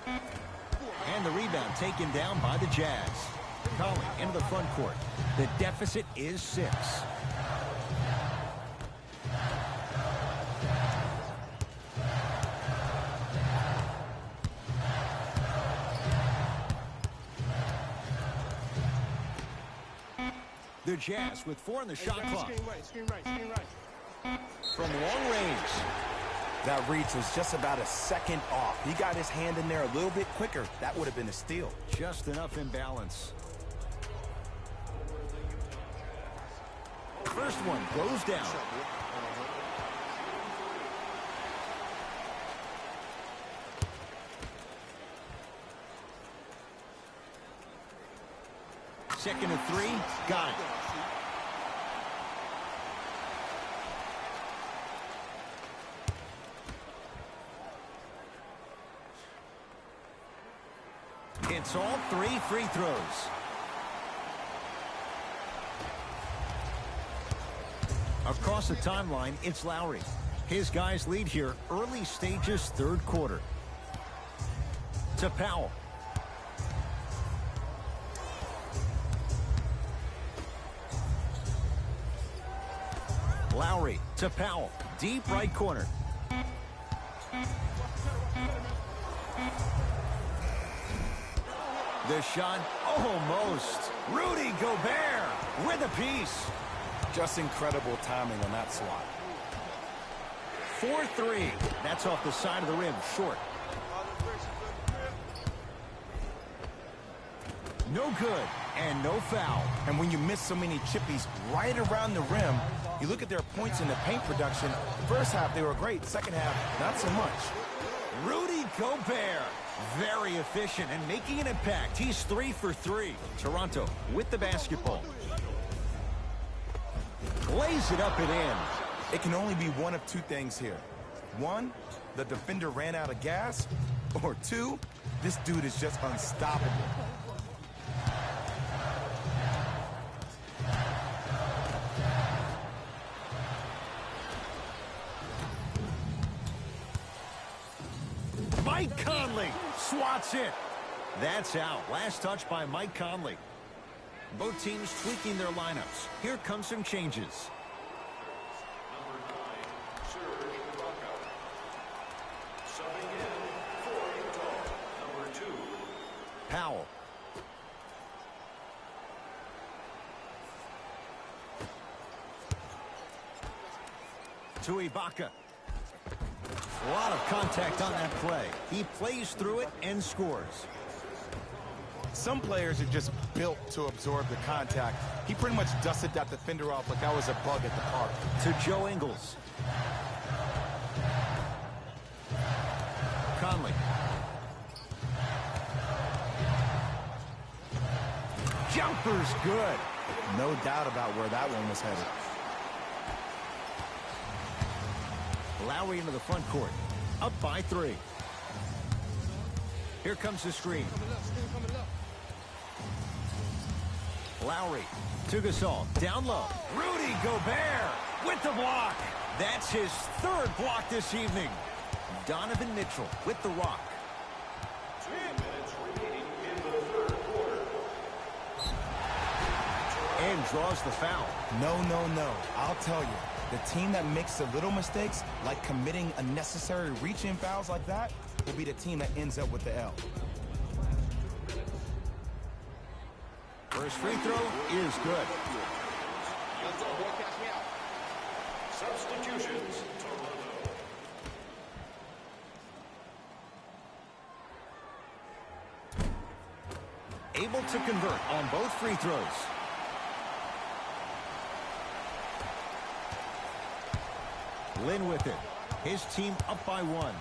And the rebound taken down by the Jazz. Conley into the front court. The deficit is 6. The Jazz with 4 in the shot clock. Screen right. From long range. That reach was just about a second off. He got his hand in there a little bit quicker. That would have been a steal. Just enough imbalance. First one goes down. Second and 3, got it. hits all 3 free throws. Across the timeline, it's Lowry. His guys lead here, early stages, third quarter. To Powell. Lowry to Powell. Deep right corner. The shot, almost. Rudy Gobert with a piece. Just incredible timing on that swat. 4-3. That's off the side of the rim, short. No good, and no foul. And when you miss so many chippies right around the rim, you look at their points in the paint production. First half, they were great. Second half, not so much. Rudy Gobert, very efficient and making an impact. He's 3 for 3. Toronto with the basketball. Lays it up and in. It can only be one of two things here. One, the defender ran out of gas. Or two, this dude is just unstoppable. Mike Conley swats it. That's out. Last touch by Mike Conley. Both teams tweaking their lineups. Here come some changes. Number 9, Serge Ibaka. Subbing in for Utah, number 2. Powell. To Ibaka. A lot of contact on that play. He plays through it and scores. Some players are just built to absorb the contact. He pretty much dusted that defender off like that was a bug at the park. To Joe Ingles. Conley. Jumper's good. No doubt about where that one was headed. Lowry into the front court. Up by 3. Here comes the screen. Lowry to Gasol. Down low. Rudy Gobert with the block. That's his 3rd block this evening. Donovan Mitchell with the rock. 2 minutes remaining in the 3rd quarter. And draws the foul. No. I'll tell you. The team that makes the little mistakes, like committing unnecessary reach-in fouls like that, will be the team that ends up with the L. First free throw is good. Substitutions, Toronto. Able to convert on both free throws. Lin with it. His team up by 1.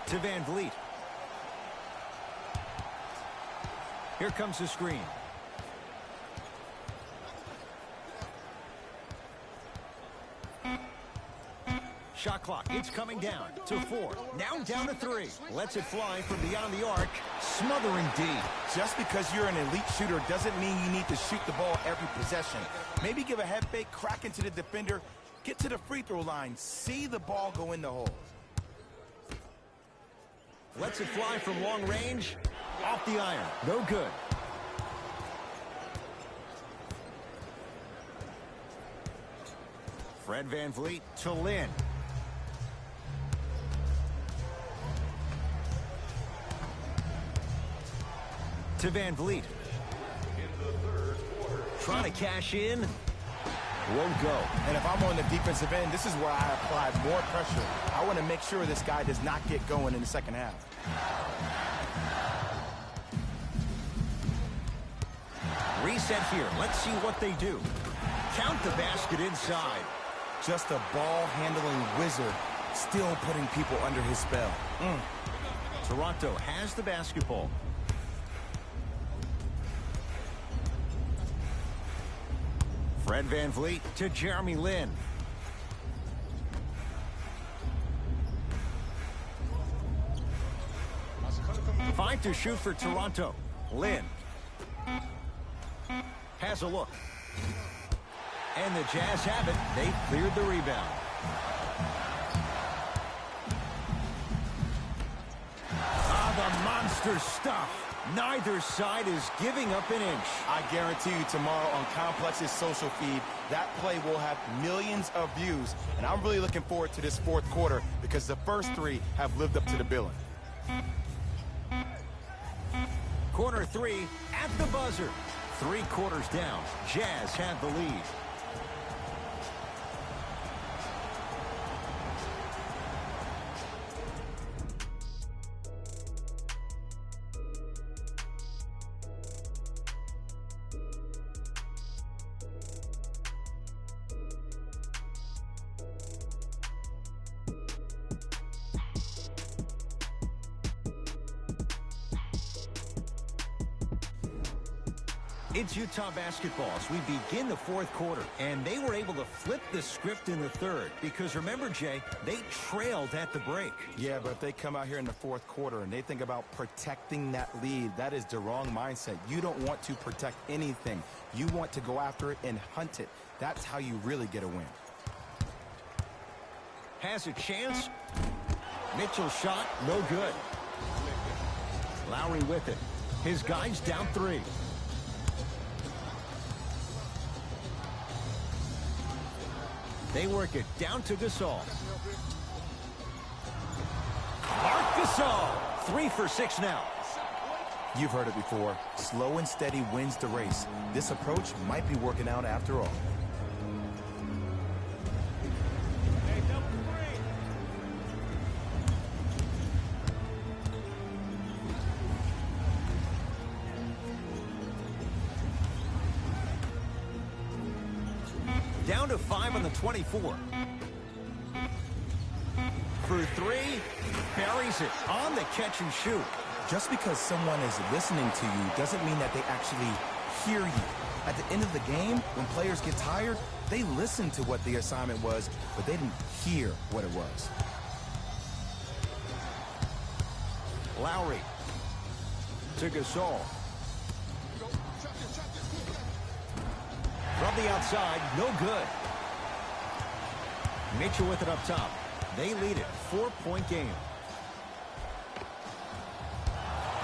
To Van Vliet. Here comes the screen. Shot clock, it's coming down to 4. Now down to 3. Lets it fly from beyond the arc. Smothering D. Just because you're an elite shooter doesn't mean you need to shoot the ball every possession. Maybe give a head fake, crack into the defender, get to the free throw line, see the ball go in the hole. Lets it fly from long range. Off the iron. No good. Fred Van Vliet to Lin. To Van Vliet. Trying to cash in. Won't go. And if I'm on the defensive end, this is where I apply more pressure. I want to make sure this guy does not get going in the second half. Reset here. Let's see what they do. Count the basket inside. Just a ball-handling wizard, still putting people under his spell. Toronto has the basketball. Fred Van Vliet to Jeremy Lin. point to shoot for Toronto. Lin has a look. And the Jazz have it. They cleared the rebound. The monster stuff. Neither side is giving up an inch. I guarantee you tomorrow on Complex's social feed, that play will have millions of views. And I'm really looking forward to this fourth quarter because the first three have lived up to the billing. Corner three at the buzzer. 3 quarters down. Jazz have the lead. It's Utah basketball as we begin the fourth quarter, and they were able to flip the script in the third because remember, Jay, they trailed at the break. Yeah, but if they come out here in the fourth quarter and they think about protecting that lead, that is the wrong mindset. You don't want to protect anything. You want to go after it and hunt it. That's how you really get a win. Has a chance. Mitchell shot, no good. Lowry with it. His guys down 3. They work it down to Gasol. Marc Gasol, 3 for 6 now. You've heard it before. Slow and steady wins the race. This approach might be working out after all. Down to 5 on the 24. For 3, buries it on the catch and shoot. Just because someone is listening to you doesn't mean that they actually hear you. At the end of the game, when players get tired, they listen to what the assignment was, but they didn't hear what it was. Lowry to Gasol. From the outside, no good. Mitchell with it up top. They lead it, 4-point game.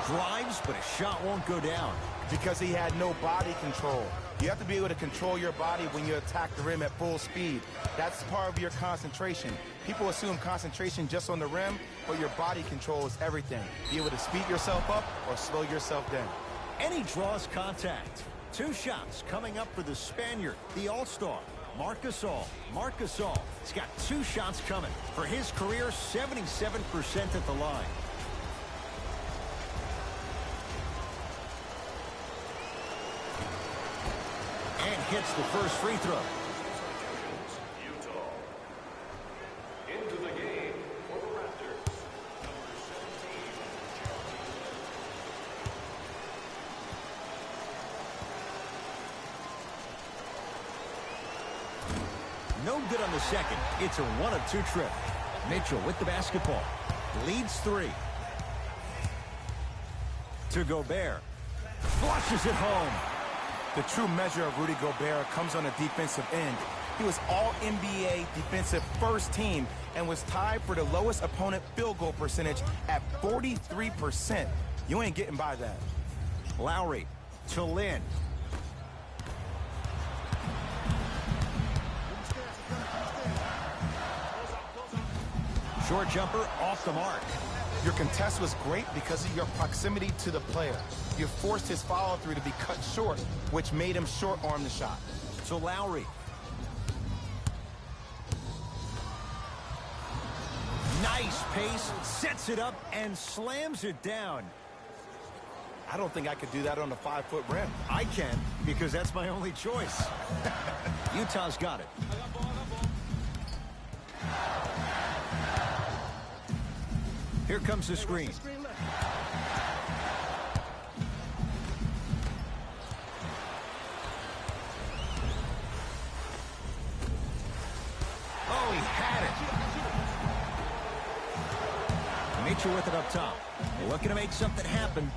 Drives, but a shot won't go down. Because he had no body control. You have to be able to control your body when you attack the rim at full speed. That's part of your concentration. People assume concentration just on the rim, but your body control is everything. Be able to speed yourself up or slow yourself down. And he draws contact. 2 shots coming up for the Spaniard, the All-Star, Marc Gasol. Marc Gasol has got 2 shots coming. For his career, 77% at the line. And hits the first free throw. Utah. Into the game for the Raptors. Number 17, No good on the second. It's a 1 of 2 trip. Mitchell with the basketball. Leads 3. To Gobert. Flushes it home. The true measure of Rudy Gobert comes on the defensive end. He was all-NBA defensive first team and was tied for the lowest opponent field goal percentage at 43%. You ain't getting by that. Lowry to Lin. Short jumper off the mark. Your contest was great because of your proximity to the player. You forced his follow-through to be cut short, which made him short-arm the shot. To Lowry. Nice pace, sets it up, and slams it down. I don't think I could do that on a 5-foot rim. I can, because that's my only choice. Utah's got it. Here comes the screen. Oh, he had it. Mitchell with it up top. Looking to make something happen.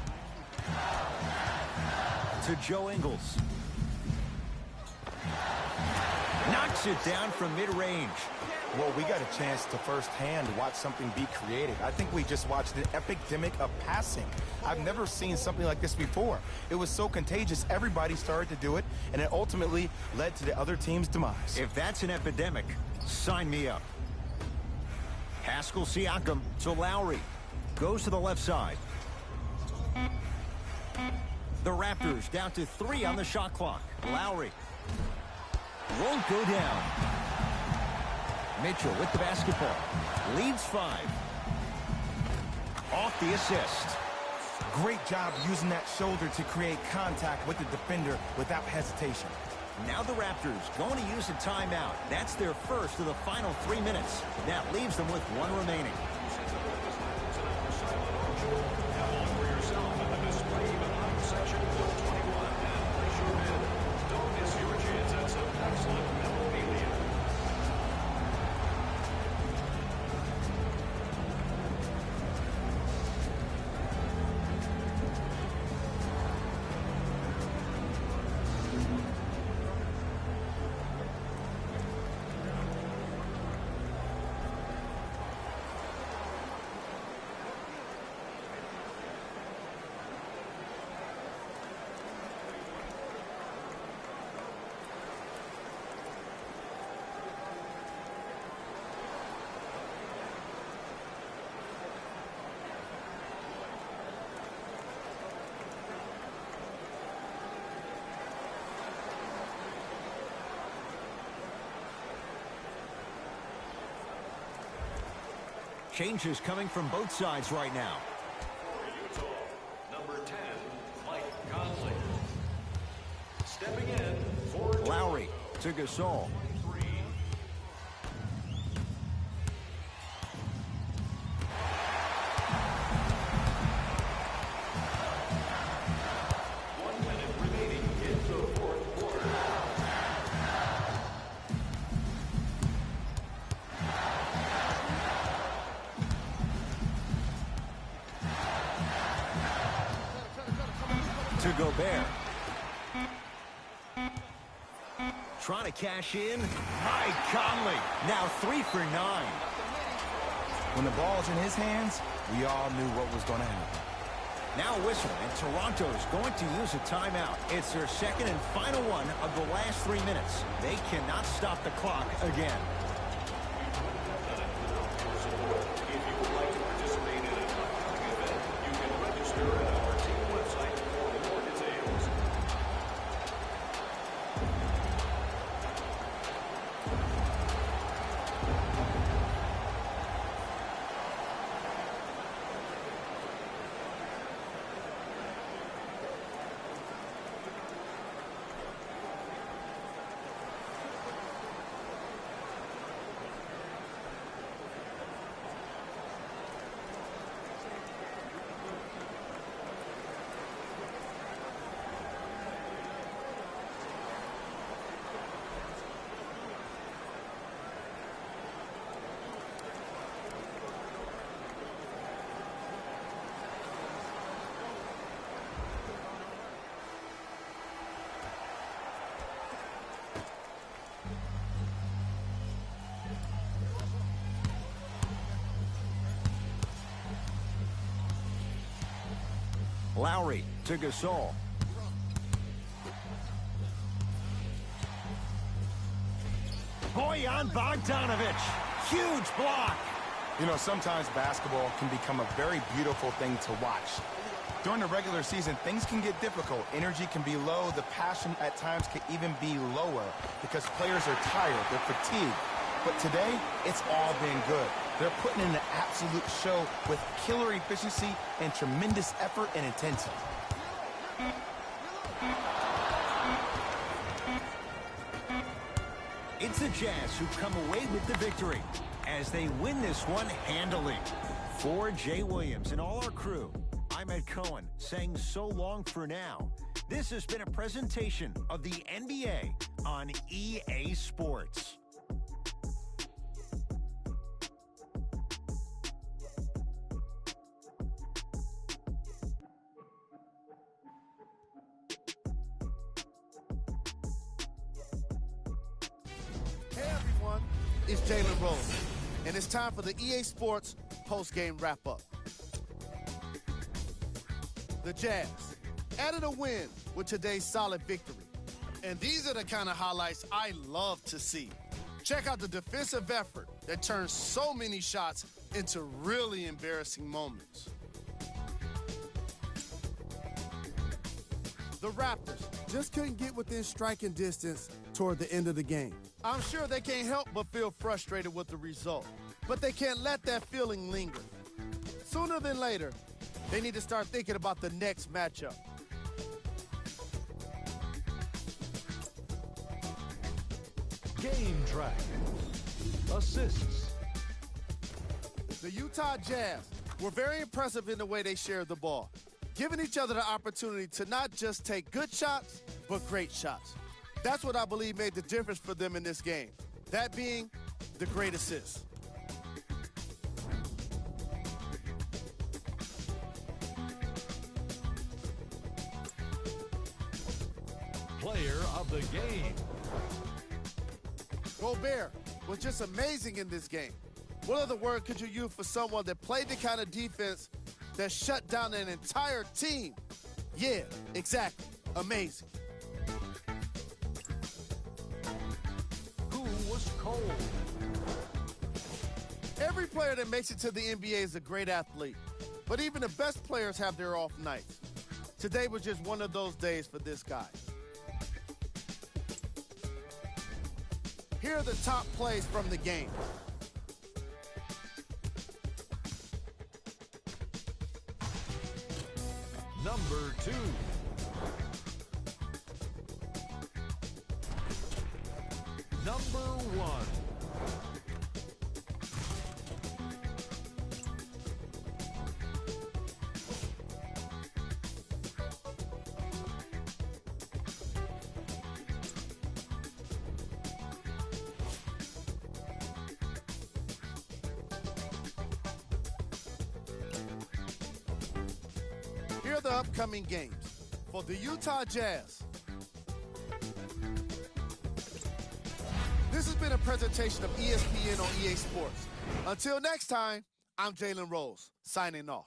To Joe Ingles. Knocks it down from mid-range. Well, we got a chance to firsthand watch something be created. I think we just watched an epidemic of passing. I've never seen something like this before. It was so contagious, everybody started to do it, and it ultimately led to the other team's demise. If that's an epidemic, sign me up. Pascal Siakam to Lowry. Goes to the left side. The Raptors down to 3 on the shot clock. Lowry won't go down. Mitchell with the basketball. Leads 5. Off the assist. Great job using that shoulder to create contact with the defender without hesitation. Now the Raptors going to use a timeout. That's their first of the final 3 minutes. That leaves them with 1 remaining. Have one for yourself at the display behind section 121 and place your bid. Don't miss your chance at some excellent memorabilia. Changes coming from both sides right now. For Utah, number 10, Mike Conley. Stepping in for Lowry to Gasol. 23. One minute remaining in the fourth quarter. To Gobert. Trying to cash in. Mike Conley. Now 3 for 9. When the ball's in his hands, we all knew what was going to happen. Now a whistle, and Toronto's going to use a timeout. It's their second and final one of the last 3 minutes. They cannot stop the clock again. If you would like to participate in an upcoming event, you can register at our team website for more details. Lowry to Gasol. Bojan Bogdanovic. Huge block. You know, sometimes basketball can become a very beautiful thing to watch. During the regular season, things can get difficult. Energy can be low. The passion at times can even be lower because players are tired. They're fatigued. But today, it's all been good. They're putting in an absolute show with killer efficiency and tremendous effort and intensity. It's the Jazz who come away with the victory as they win this one handily. For Jay Williams and all our crew, I'm Ed Cohen saying so long for now. This has been a presentation of the NBA on EA Sports. is Jalen Rose, and it's time for the EA Sports post-game wrap-up. The Jazz added a win with today's solid victory. And these are the kind of highlights I love to see. Check out the defensive effort that turns so many shots into really embarrassing moments. The Raptors just couldn't get within striking distance toward the end of the game. I'm sure they can't help but feel frustrated with the result, but they can't let that feeling linger. Sooner than later, they need to start thinking about the next matchup. Game track. Assists. The Utah Jazz were very impressive in the way they shared the ball, giving each other the opportunity to not just take good shots, but great shots. That's what I believe made the difference for them in this game, that being the great assists. Player of the game. Gobert was just amazing in this game. What other word could you use for someone that played the kind of defense that shut down an entire team? Yeah, exactly. Amazing. Who was cold? Every player that makes it to the NBA is a great athlete, but even the best players have their off nights. Today was just one of those days for this guy. Here are the top plays from the game. Number 2. Number 1. Here are the upcoming games for the Utah Jazz. This has been a presentation of ESPN on EA Sports. Until next time, I'm Jalen Rose, signing off.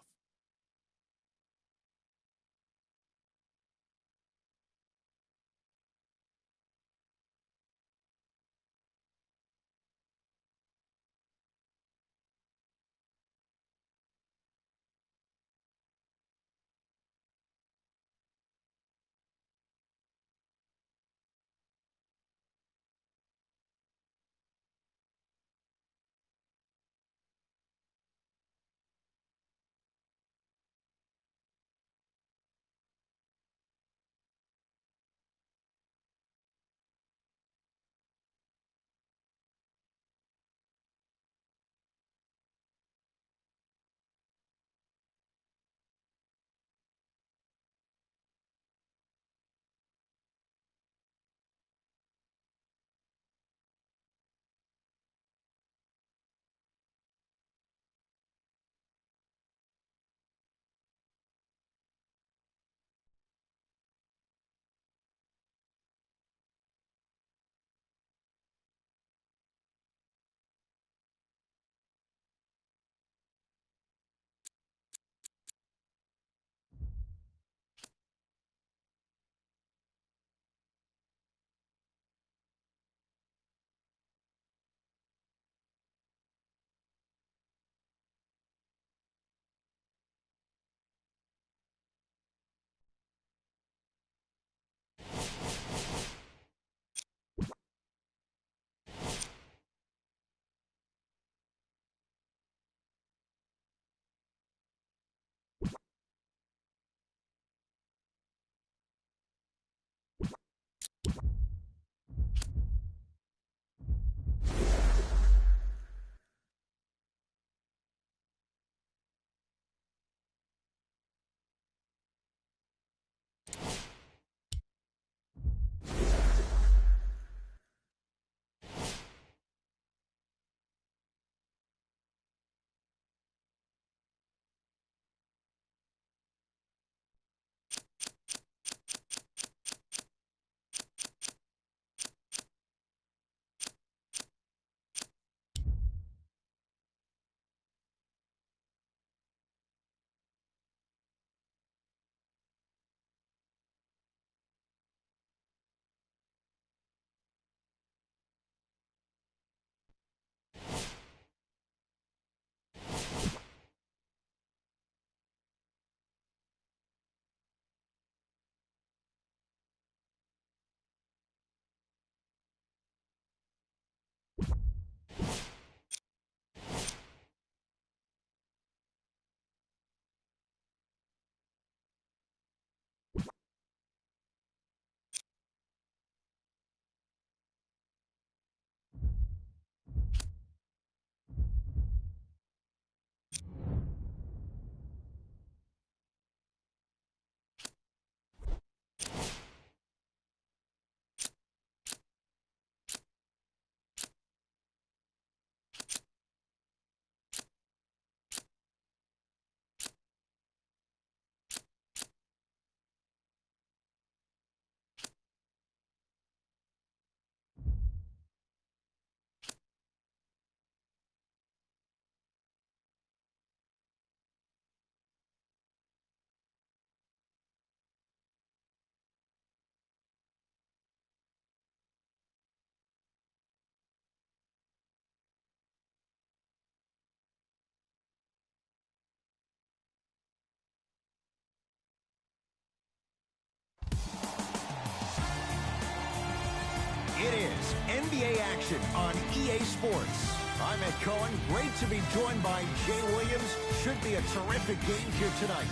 NBA action on EA Sports. I'm Ed Cohen. Great to be joined by Jay Williams. Should be a terrific game here tonight.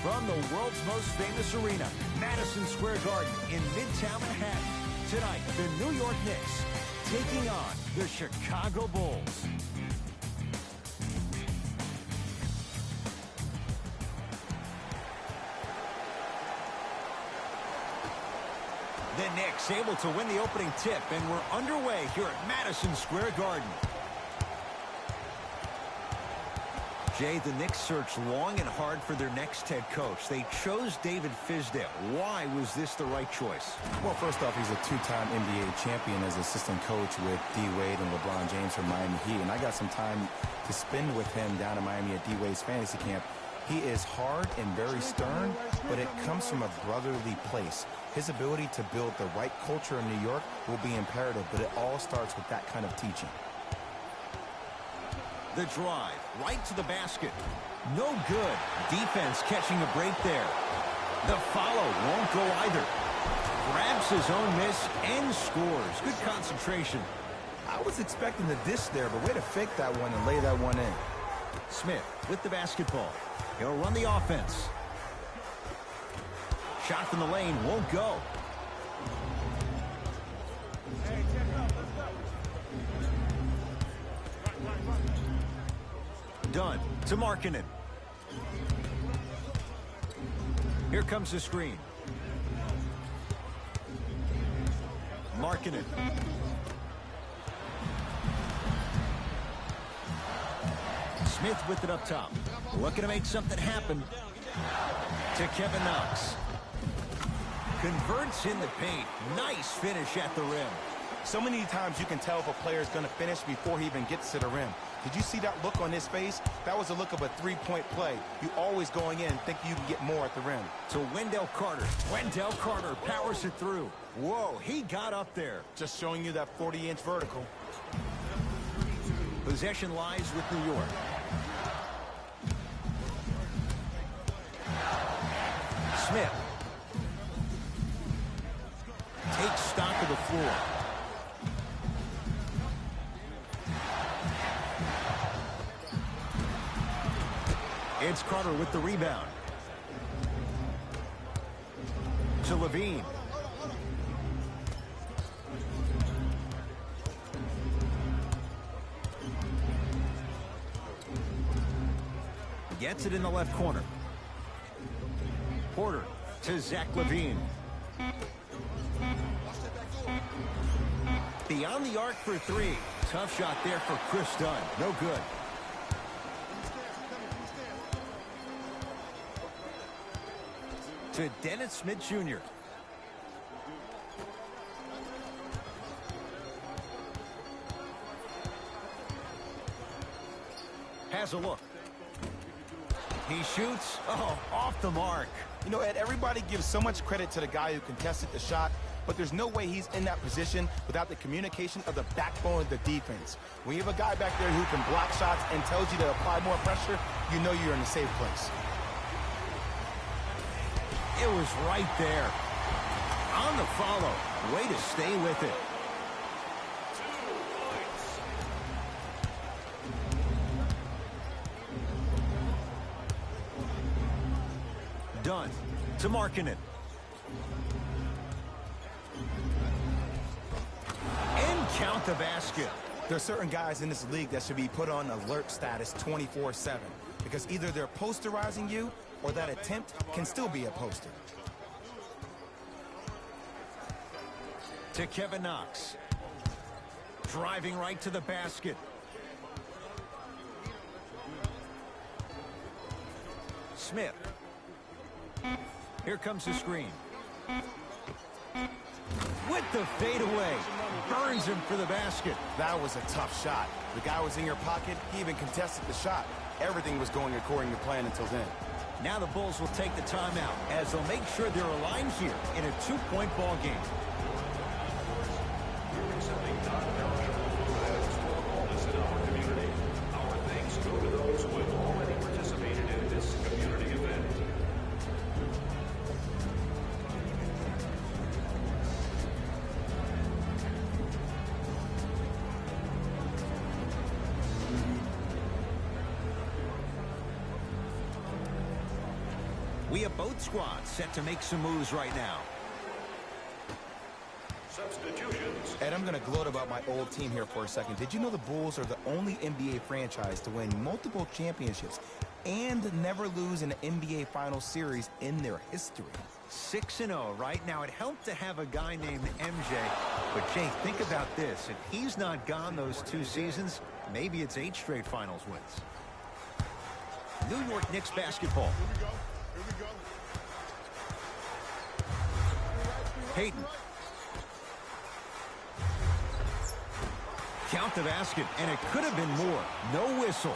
From the world's most famous arena, Madison Square Garden in Midtown Manhattan. Tonight, the New York Knicks taking on the Chicago Bulls. The Knicks able to win the opening tip, and we're underway here at Madison Square Garden. Jay, the Knicks searched long and hard for their next head coach. They chose David Fizdale. Why was this the right choice? Well, first off, he's a two-time NBA champion as assistant coach with D-Wade and LeBron James from Miami Heat. And I got some time to spend with him down in Miami at D-Wade's fantasy camp. He is hard and very stern, but it comes from a brotherly place. His ability to build the right culture in New York will be imperative, but it all starts with that kind of teaching. The drive, right to the basket. No good. Defense catching a break there. The follow won't go either. Grabs his own miss and scores. Good concentration. I was expecting the dish there, but way to fake that one and lay that one in. Smith with the basketball. He'll run the offense. Shot from the lane won't go. Dunn to Markkanen. Here comes the screen. Markkanen. Smith with it up top. Looking to make something happen. To Kevin Knox. Converts in the paint. Nice finish at the rim. So many times you can tell if a player is going to finish before he even gets to the rim. Did you see that look on his face? That was a look of a three-point play. You always going in thinking you can get more at the rim. To Wendell Carter. Wendell Carter powers it through. Whoa, he got up there. Just showing you that 40-inch vertical. Possession lies with New York. Smith. Takes stock of the floor. It's Carter with the rebound. To Levine. Gets it in the left corner. Porter to Zach Levine. Beyond the arc for three. Tough shot there for Chris Dunn. No good. To Dennis Smith Jr. Has a look. He shoots. Oh, off the mark. You know, Ed, everybody gives so much credit to the guy who contested the shot, but there's no way he's in that position without the communication of the backbone of the defense. When you have a guy back there who can block shots and tells you to apply more pressure, you know you're in a safe place. It was right there. On the follow. Way to stay with it. Dunn to Markkanen. And count the basket. There are certain guys in this league that should be put on alert status 24/7 because either they're posterizing you or that attempt can still be a poster. To Kevin Knox. Driving right to the basket. Smith. Here comes the screen. With the fadeaway. Burns him for the basket. That was a tough shot. The guy was in your pocket. He even contested the shot. Everything was going according to plan until then. Now the Bulls will take the timeout as they'll make sure they're aligned here in a two-point ball game. Accepting non-perishable food items for homeless in our community. Our thanks go to those who have already participated in this community event. Both squads set to make some moves right now. Substitutions. Ed, I'm going to gloat about my old team here for a second. Did you know the Bulls are the only NBA franchise to win multiple championships and never lose an NBA Finals series in their history? 6-0 right now. It helped to have a guy named MJ. But, Jay, think about this. If he's not gone those 2 seasons, maybe it's 8 straight finals wins. New York Knicks basketball. Here we go. Payton. Count the basket, and it could have been more. No whistle.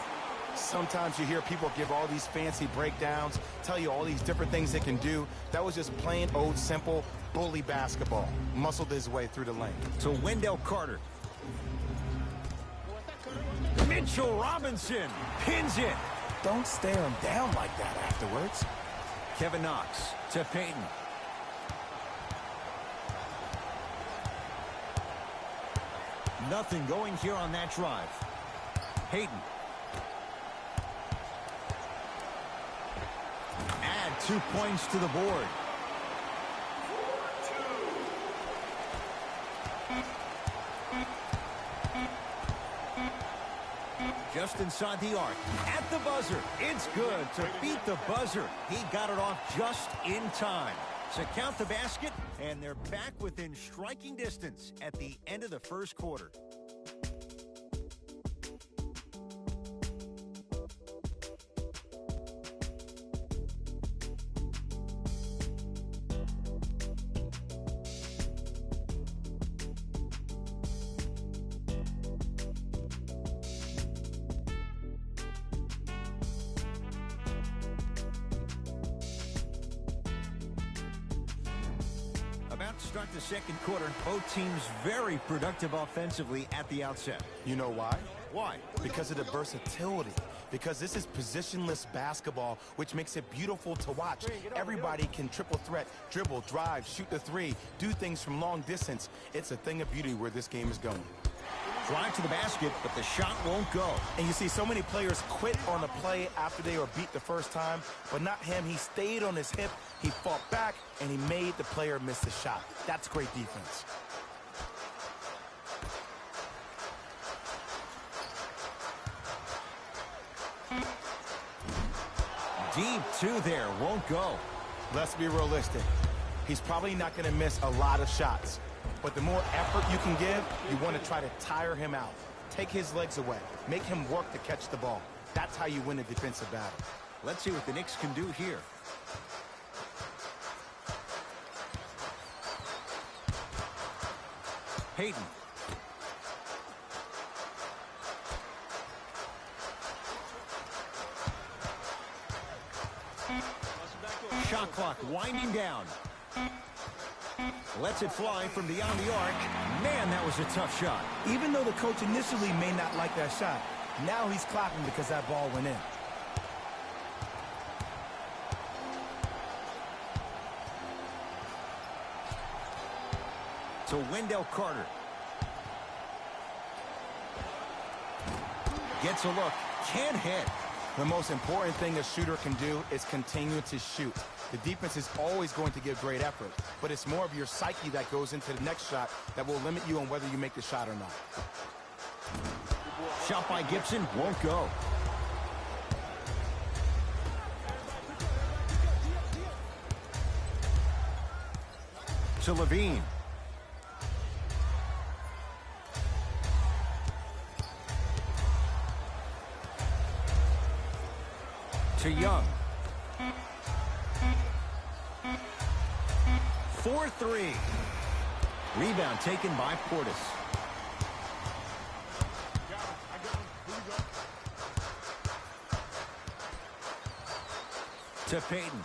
Sometimes you hear people give all these fancy breakdowns, tell you all these different things they can do. That was just plain old simple bully basketball. Muscled his way through the lane. To Wendell Carter. Mitchell Robinson pins it. Don't stare him down like that afterwards. Kevin Knox to Payton. Nothing going here on that drive. Payton. Add 2 points to the board. Just inside the arc. At the buzzer. It's good to beat the buzzer. He got it off just in time. So count the basket, and they're back within striking distance at the end of the first quarter. About to start the second quarter. Both teams very productive offensively at the outset. You know why? Why? Because of the versatility. Because this is positionless basketball, which makes it beautiful to watch. Everybody can triple threat, dribble, drive, shoot the 3, do things from long distance. It's a thing of beauty where this game is going. Drive to the basket, but the shot won't go. And you see so many players quit on a play after they were beat the first time, but not him. He stayed on his hip, he fought back, and he made the player miss the shot. That's great defense. Deep 2 there, won't go. Let's be realistic. He's probably not going to miss a lot of shots. But the more effort you can give, you want to try to tire him out. Take his legs away. Make him work to catch the ball. That's how you win a defensive battle. Let's see what the Knicks can do here. Payton. Shot clock winding down. Lets it fly from beyond the arc. Man, that was a tough shot. Even though the coach initially may not like that shot, now he's clapping because that ball went in. To Wendell Carter. Gets a look. Can't hit. The most important thing a shooter can do is continue to shoot. The defense is always going to give great effort, but it's more of your psyche that goes into the next shot that will limit you on whether you make the shot or not. Shot by Gibson won't go. To Levine. To Young. 4-3. Rebound taken by Portis. To Payton.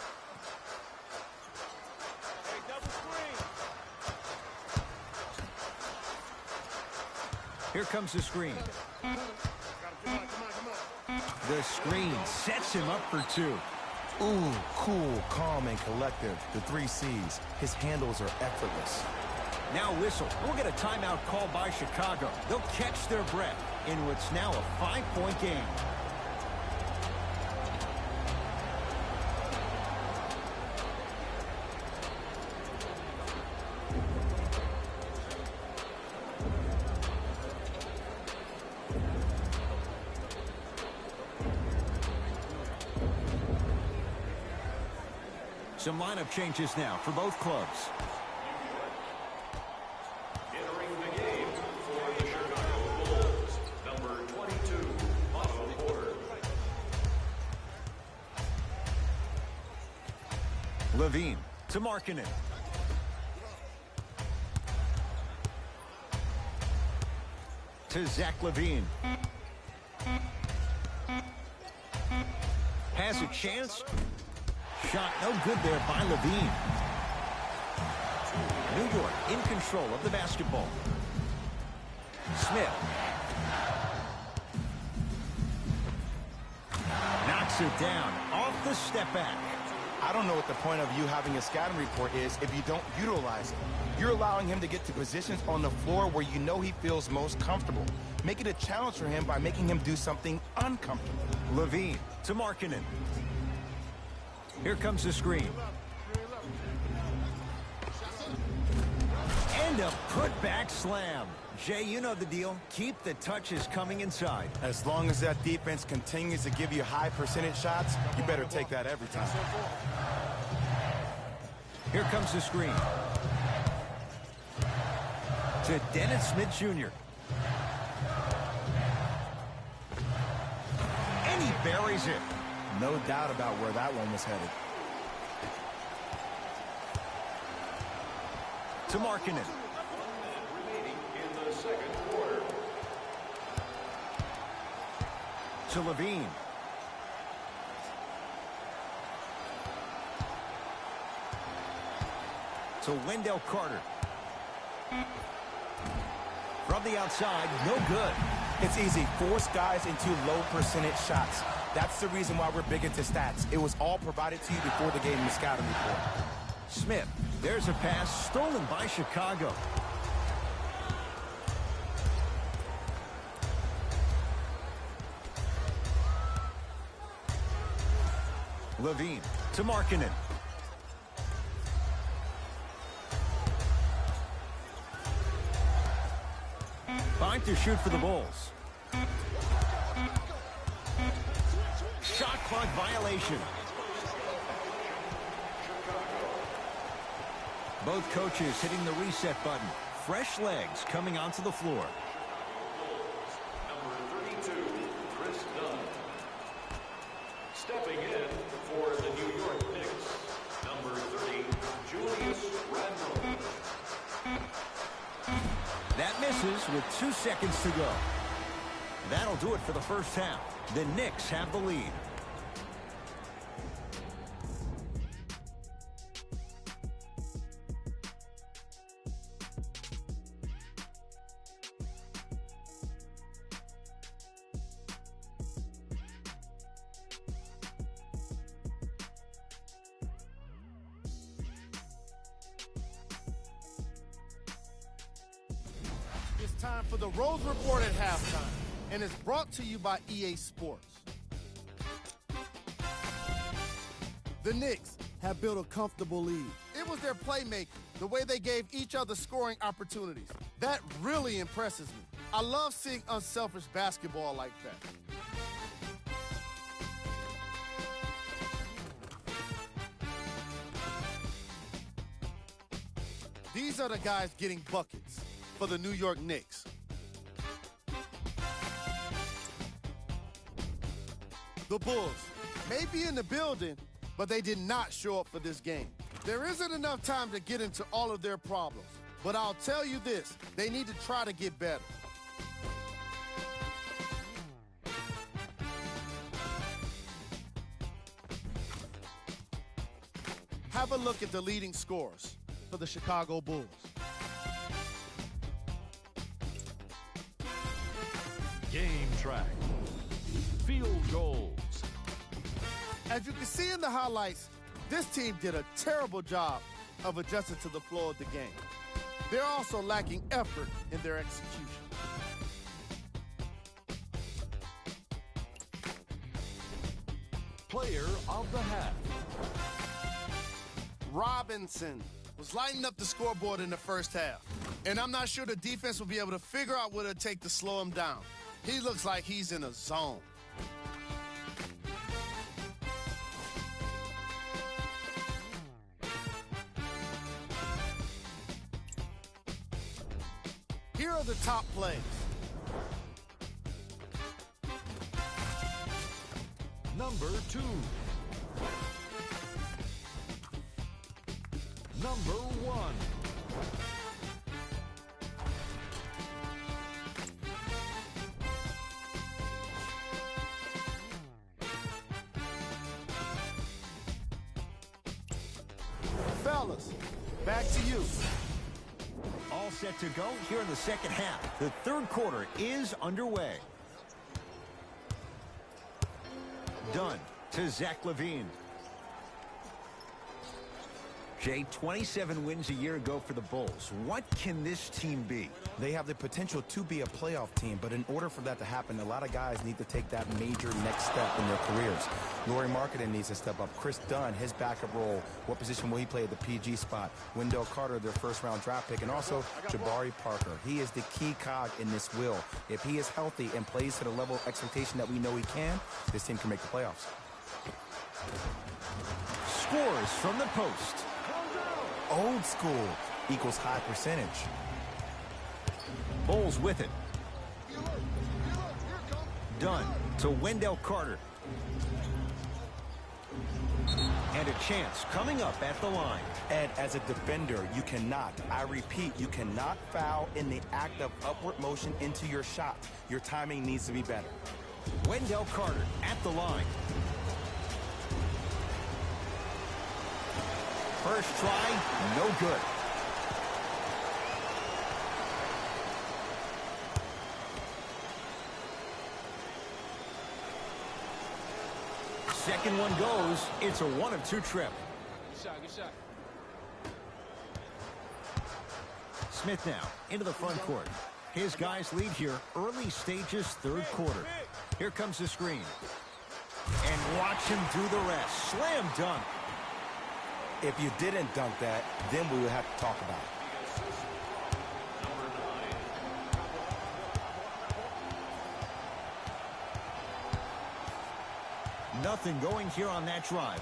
Here comes the screen. The screen sets him up for 2. Ooh, cool, calm, and collective. The 3 C's. His handles are effortless. Now whistle. We'll get a timeout called by Chicago. They'll catch their breath in what's now a 5-point game. Some lineup changes now for both clubs. Entering the game for the Chicago Bulls, number 22, Otto Porter. Levine to Markkanen. To Zach Levine. Has a chance. Shot no good there by Levine. New York in control of the basketball. Smith. Knocks it down off the step back. I don't know what the point of you having a scouting report is if you don't utilize it. You're allowing him to get to positions on the floor where you know he feels most comfortable. Make it a challenge for him by making him do something uncomfortable. Levine to Markkanen. Here comes the screen. And a putback slam. Jay, you know the deal. Keep the touches coming inside. As long as that defense continues to give you high percentage shots, you better take that every time. Here comes the screen. To Dennis Smith Jr. And he buries it. No doubt about where that one was headed. To Markkanen. Remaining in the second quarter. To Levine. To Wendell Carter. From the outside, no good. It's easy. Force guys into low percentage shots. That's the reason why we're big into stats. It was all provided to you before the game in the scouting report. Smith. There's a pass stolen by Chicago. Levine to Markkanen. Fine to shoot for the Bulls. Shot clock violation. Both coaches hitting the reset button. Fresh legs coming onto the floor. Number 32, Chris Dunn. Stepping in for the New York Knicks, number 30, Julius Randle. That misses with 2 seconds to go. That'll do it for the first half. The Knicks have the lead. It's time for the Rose Report at halftime, and it's brought to you by EA Sports. The Knicks have built a comfortable lead. It was their playmaking, the way they gave each other scoring opportunities. That really impresses me. I love seeing unselfish basketball like that. These are the guys getting buckets for the New York Knicks. The Bulls may be in the building, but they did not show up for this game. There isn't enough time to get into all of their problems, but I'll tell you this, they need to try to get better. Have a look at the leading scorers for the Chicago Bulls. Game track. Field goals. As you can see in the highlights, this team did a terrible job of adjusting to the flow of the game. They're also lacking effort in their execution. Player of the half. Robinson was lighting up the scoreboard in the first half. And I'm not sure the defense will be able to figure out what it'll take to slow him down. He looks like he's in a zone. Here are the top plays. Number 2. Number 1. Fellas, back to you. All set to go here in the second half. The third quarter is underway. Dunn to Zach LaVine. Jay, 27 wins a year ago for the Bulls. What can this team be? They have the potential to be a playoff team, but in order for that to happen, a lot of guys need to take that major next step in their careers. Lauri Markkanen needs to step up. Chris Dunn, his backup role. What position will he play at the PG spot? Wendell Carter, their first-round draft pick, and also Jabari Parker. He is the key cog in this wheel. If he is healthy and plays to the level of expectation that we know he can, this team can make the playoffs. Scores from the post. Old school equals high percentage. Bulls with it. Dunn to Wendell Carter. And a chance coming up at the line. And as a defender, you cannot, I repeat, you cannot foul in the act of upward motion into your shot. Your timing needs to be better. Wendell Carter at the line. First try, no good. Second one goes. It's a 1-of-2 trip. Good shot. Smith now into the front court. His guys lead here, early stages, third quarter. Here comes the screen. And watch him do the rest. Slam dunk. If you didn't dunk that, then we would have to talk about it. Nothing going here on that drive.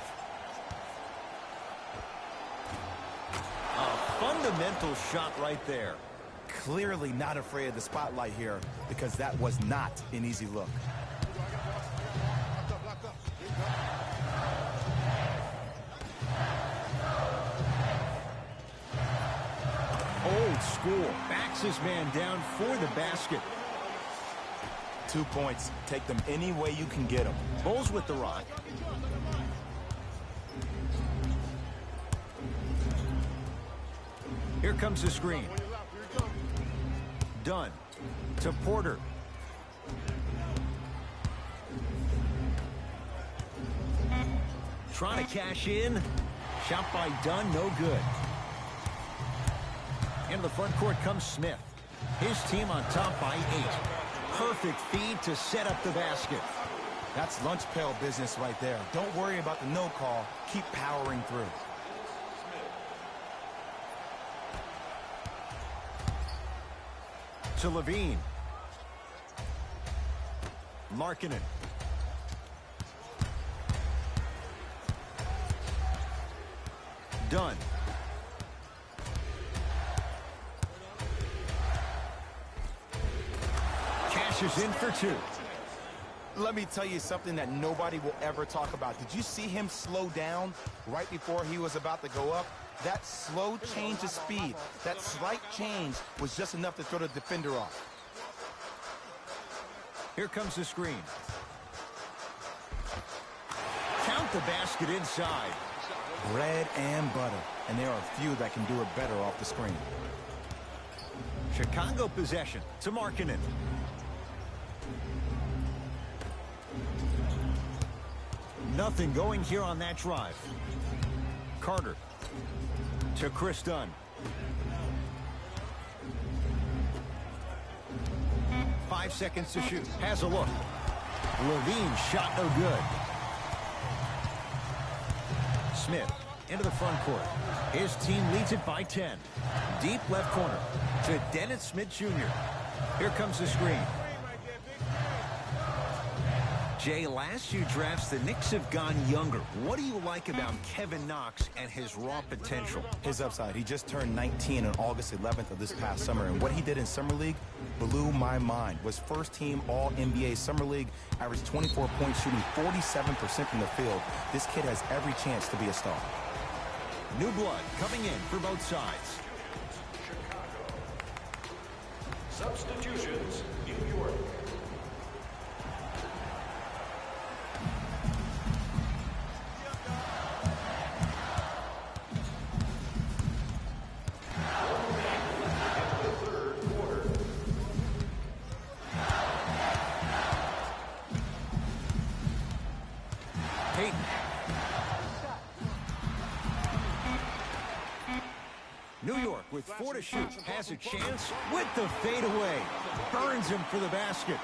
A fundamental shot right there. Clearly not afraid of the spotlight here because that was not an easy look. Old school. Backs his man down for the basket. 2 points. Take them any way you can get them. Bulls with the rock. Here comes the screen. Dunn to Porter. Trying to cash in. Shot by Dunn, no good. Into the front court comes Smith. His team on top by 8. Perfect feed to set up the basket. That's lunch pail business right there. Don't worry about the no call. Keep powering through. To LaVine. Markkanen. Dunn. Cashes in for 2. Let me tell you something that nobody will ever talk about. Did you see him slow down right before he was about to go up? That slow change of speed, that slight change was just enough to throw the defender off. Here comes the screen. Count the basket inside. Bread and butter. And there are a few that can do it better off the screen. Chicago possession to Markkanen. Nothing going here on that drive. Carter to Chris Dunn. 5 seconds to shoot. Has a look. LaVine shot no good. Smith into the front court. His team leads it by 10. Deep left corner to Dennis Smith Jr. Here comes the screen. Jay, last few drafts, the Knicks have gone younger. What do you like about Kevin Knox and his raw potential? His upside. He just turned 19 on August 11th of this past summer, and what he did in Summer League blew my mind. Was first-team All-NBA Summer League, averaged 24 points, shooting 47% from the field. This kid has every chance to be a star. New blood coming in for both sides. Substitutions, New York. Payton. New York with 4 to shoot. Has a chance with the fadeaway. Burns him for the basket.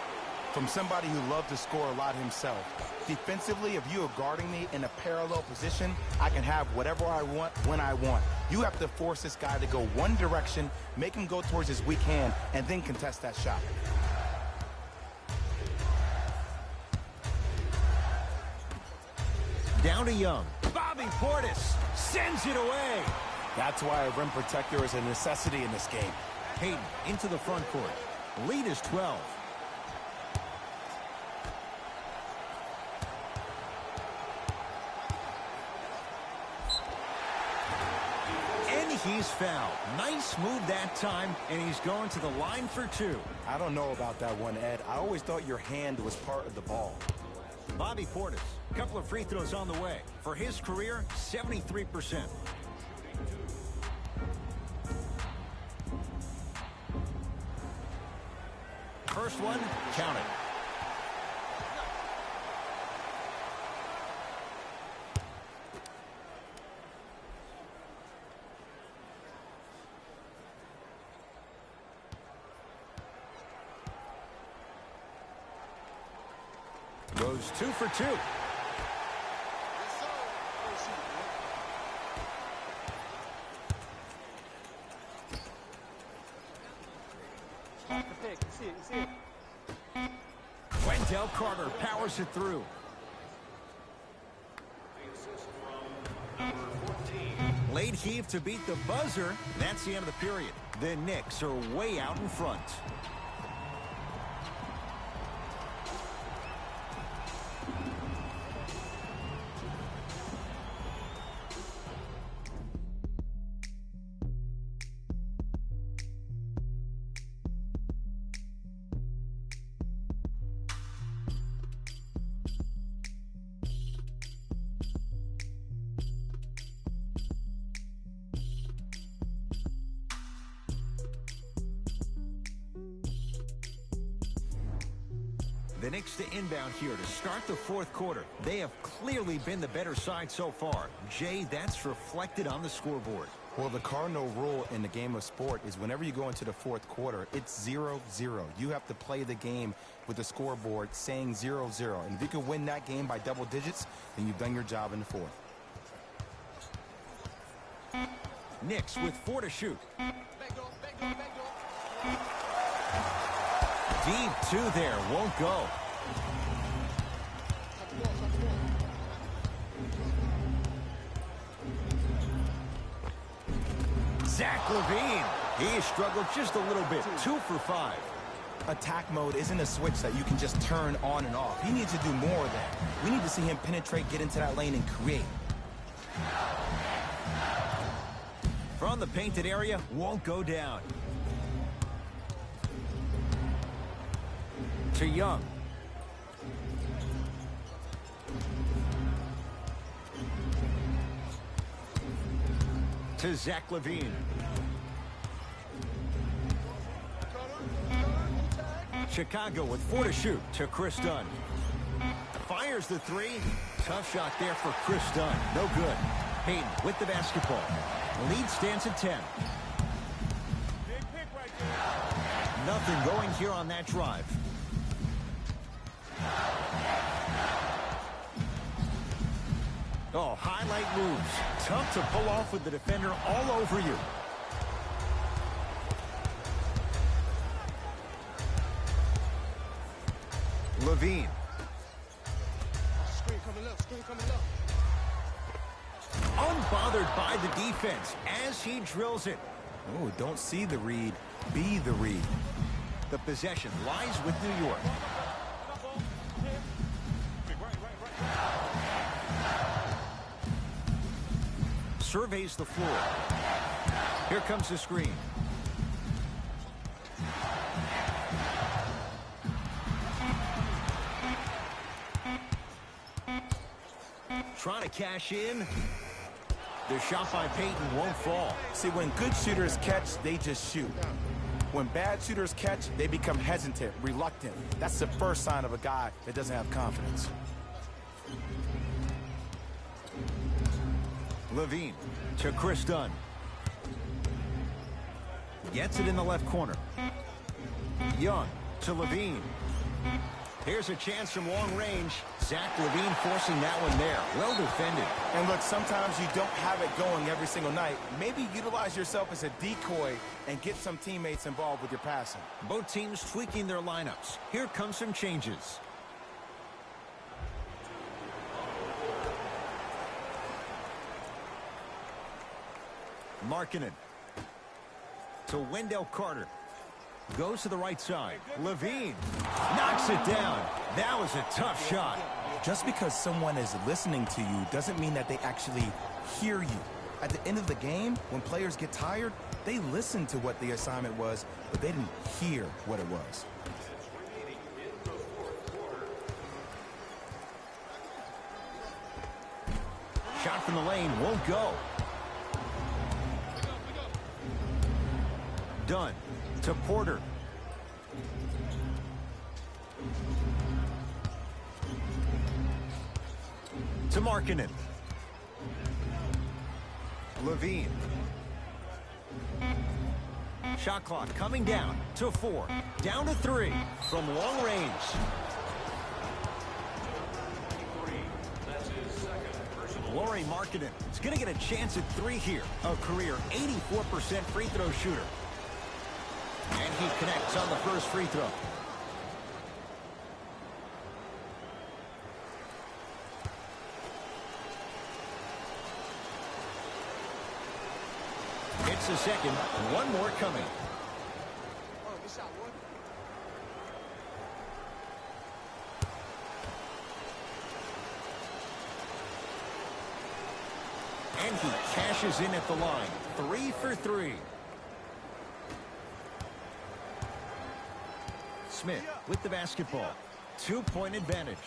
From somebody who loved to score a lot himself. Defensively, if you are guarding me in a parallel position, I can have whatever I want when I want. You have to force this guy to go one direction, make him go towards his weak hand, and then contest that shot. Down to Young. Bobby Portis sends it away. That's why a rim protector is a necessity in this game. Payton into the front court. Lead is 12. And he's fouled. Nice move that time, and he's going to the line for 2. I don't know about that one, Ed. I always thought your hand was part of the ball. Bobby Portis, a couple of free throws on the way. For his career, 73%. First one, count it. Goes 2 for 2. Wendell Carter powers it through. Late heave to beat the buzzer. That's the end of the period. The Knicks are way out in front. The Knicks to inbound here to start the fourth quarter. They have clearly been the better side so far. Jay, that's reflected on the scoreboard. Well, the cardinal rule in the game of sport is whenever you go into the fourth quarter, it's 0-0. You have to play the game with the scoreboard saying 0-0. And if you can win that game by double digits, then you've done your job in the fourth. Knicks with 4 to shoot. Deep 2 there, won't go. Zach LaVine. He struggled just a little bit. 2 for 5. Attack mode isn't a switch that you can just turn on and off. He needs to do more of that. We need to see him penetrate, get into that lane, and create. From the painted area, won't go down. To Young. To Zach LaVine. Chicago with 4 to shoot to Chris Dunn. Fires the 3. Tough shot there for Chris Dunn. No good. Payton with the basketball. Lead stands at 10. Nothing going here on that drive. Oh, highlight moves. Tough to pull off with the defender all over you. LaVine. Unbothered by the defense as he drills it. Oh, don't see the read, be the read. The possession lies with New York. Surveys the floor. Here comes the screen. Trying to cash in. The shot by Payton won't fall. See, when good shooters catch, they just shoot. When bad shooters catch, they become hesitant, reluctant. That's the first sign of a guy that doesn't have confidence. Levine to Chris Dunn. Gets it in the left corner. Young to Levine. Here's a chance from long range. Zach LaVine forcing that one there. Well defended. And look, sometimes you don't have it going every single night. Maybe utilize yourself as a decoy and get some teammates involved with your passing. Both teams tweaking their lineups. Here comes some changes. Markkanen to Wendell Carter. Goes to the right side. Levine knocks it down. That was a tough shot. Just because someone is listening to you doesn't mean that they actually hear you. At the end of the game, when players get tired, they listen to what the assignment was, but they didn't hear what it was. Shot from the lane won't go. Dunn to Porter. To Markkanen. Levine. Shot clock coming down to 4. Down to 3 from long range. Lauri Markkanen is going to get a chance at 3 here. A career 84% free throw shooter. And he connects on the first free throw. It's the second. One more coming. And he cashes in at the line. 3 for 3. Smith with the basketball. 2-point advantage.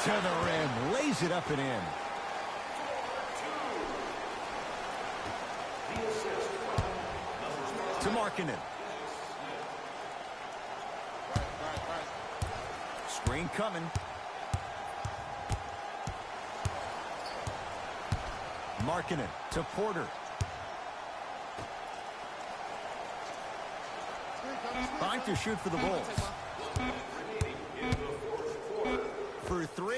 To the rim. Lays it up and in. To Markkanen. Screen coming. Markkanen to Porter. Time to shoot for the Bulls. For 3,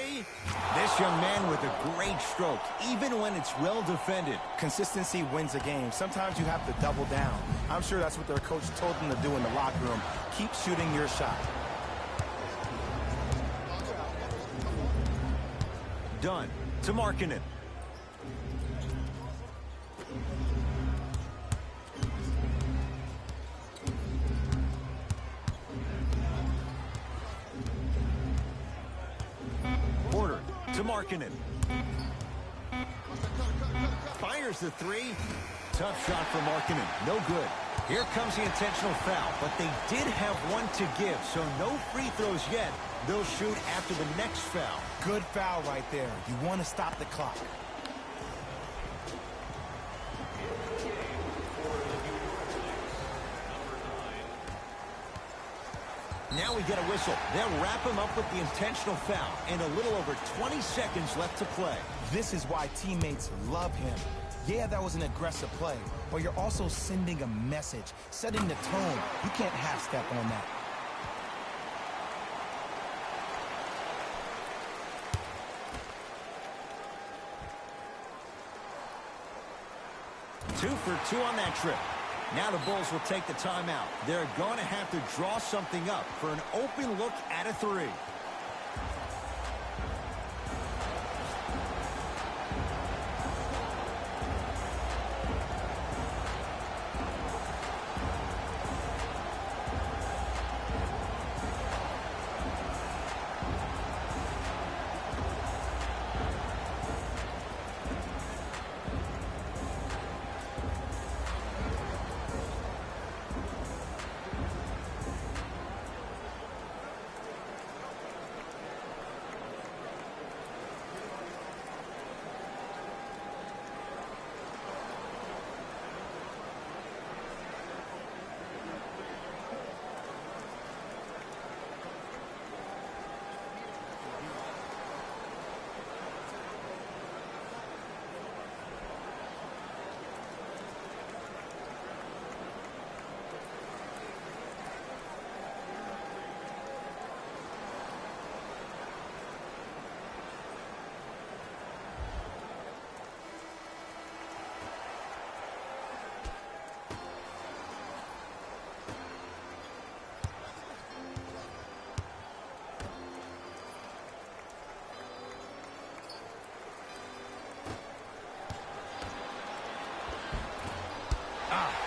this young man with a great stroke, even when it's well defended. Consistency wins a game. Sometimes you have to double down. I'm sure that's what their coach told them to do in the locker room. Keep shooting your shot. Dunn to Markkanen. Porter to Markkanen. Fires the 3. Tough shot for Markkanen. No good. Here comes the intentional foul, but they did have one to give, so no free throws yet. They'll shoot after the next foul. Good foul right there. You want to stop the clock. Now we get a whistle. They'll wrap him up with the intentional foul, and a little over 20 seconds left to play. This is why teammates love him. Yeah, that was an aggressive play, but you're also sending a message, setting the tone. You can't half-step on that. Two for 2 on that trip. Now the Bulls will take the timeout. They're going to have to draw something up for an open look at a three.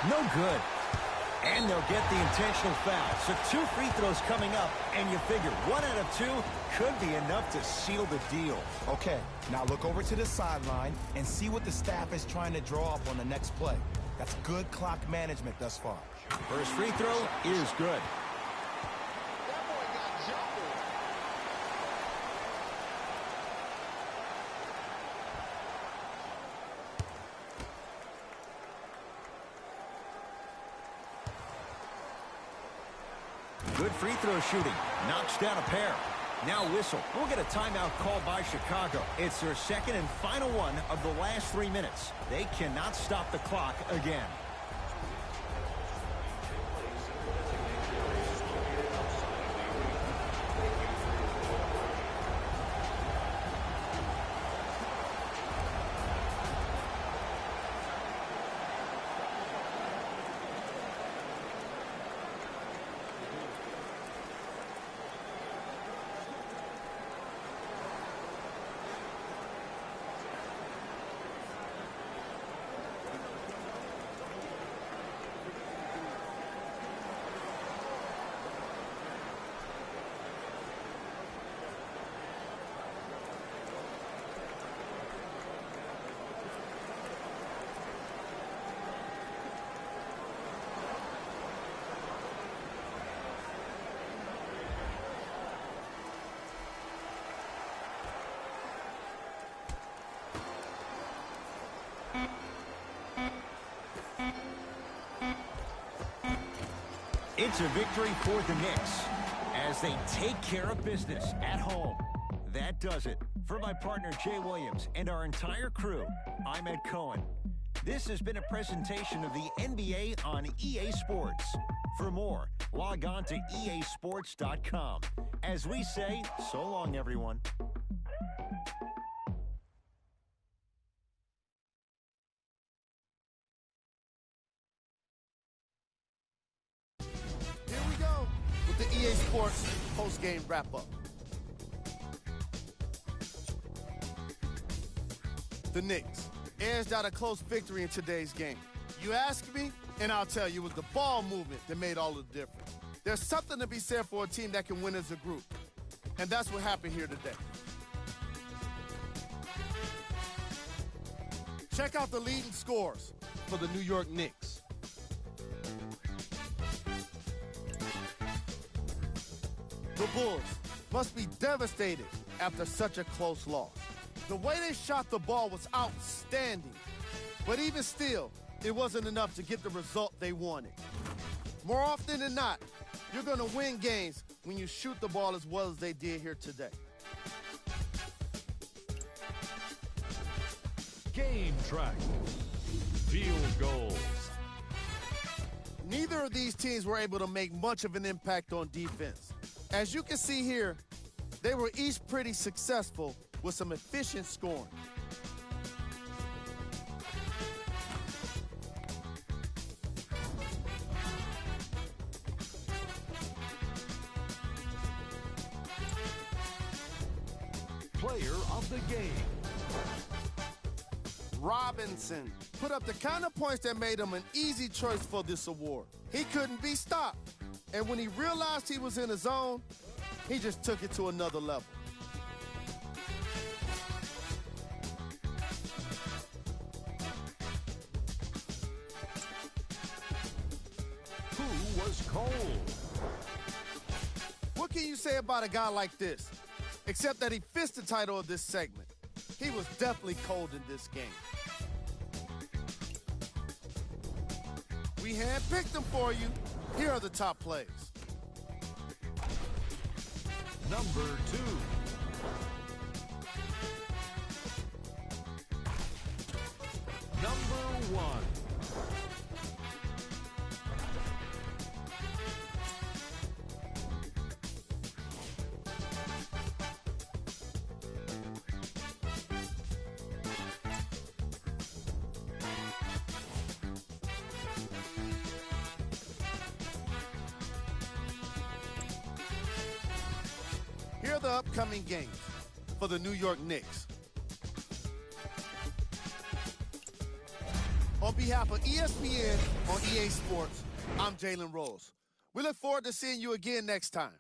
No good. And they'll get the intentional foul. So 2 free throws coming up, and you figure 1 out of 2 could be enough to seal the deal. Okay, now look over to the sideline and see what the staff is trying to draw up on the next play. That's good clock management thus far. First free throw is good. Good free throw shooting. Knocks down a pair. Now whistle. We'll get a timeout called by Chicago. It's their second and final one of the last 3 minutes. They cannot stop the clock again. It's a victory for the Knicks as they take care of business at home. That does it. For my partner, Jay Williams, and our entire crew, I'm Ed Cohen. This has been a presentation of the NBA on EA Sports. For more, log on to easports.com. As we say, so long, everyone. Here we go with the EA Sports post-game wrap-up. The Knicks edged out a close victory in today's game. You ask me, and I'll tell you, it was the ball movement that made all the difference. There's something to be said for a team that can win as a group, and that's what happened here today. Check out the leading scores for the New York Knicks. The Bulls must be devastated after such a close loss. The way they shot the ball was outstanding, but even still, it wasn't enough to get the result they wanted. More often than not, you're going to win games when you shoot the ball as well as they did here today. Game track. Field goals. Neither of these teams were able to make much of an impact on defense. As you can see here, they were each pretty successful with some efficient scoring. player of the game. Robinson put up the kind of points that made him an easy choice for this award. He couldn't be stopped. And when he realized he was in his zone, he just took it to another level. Who was cold? What can you say about a guy like this? Except that he fits the title of this segment. He was definitely cold in this game. We handpicked them for you. Here are the top plays. Number 2. Number 1. Here are the upcoming games for the New York Knicks. On behalf of ESPN on EA Sports, I'm Jalen Rose. We look forward to seeing you again next time.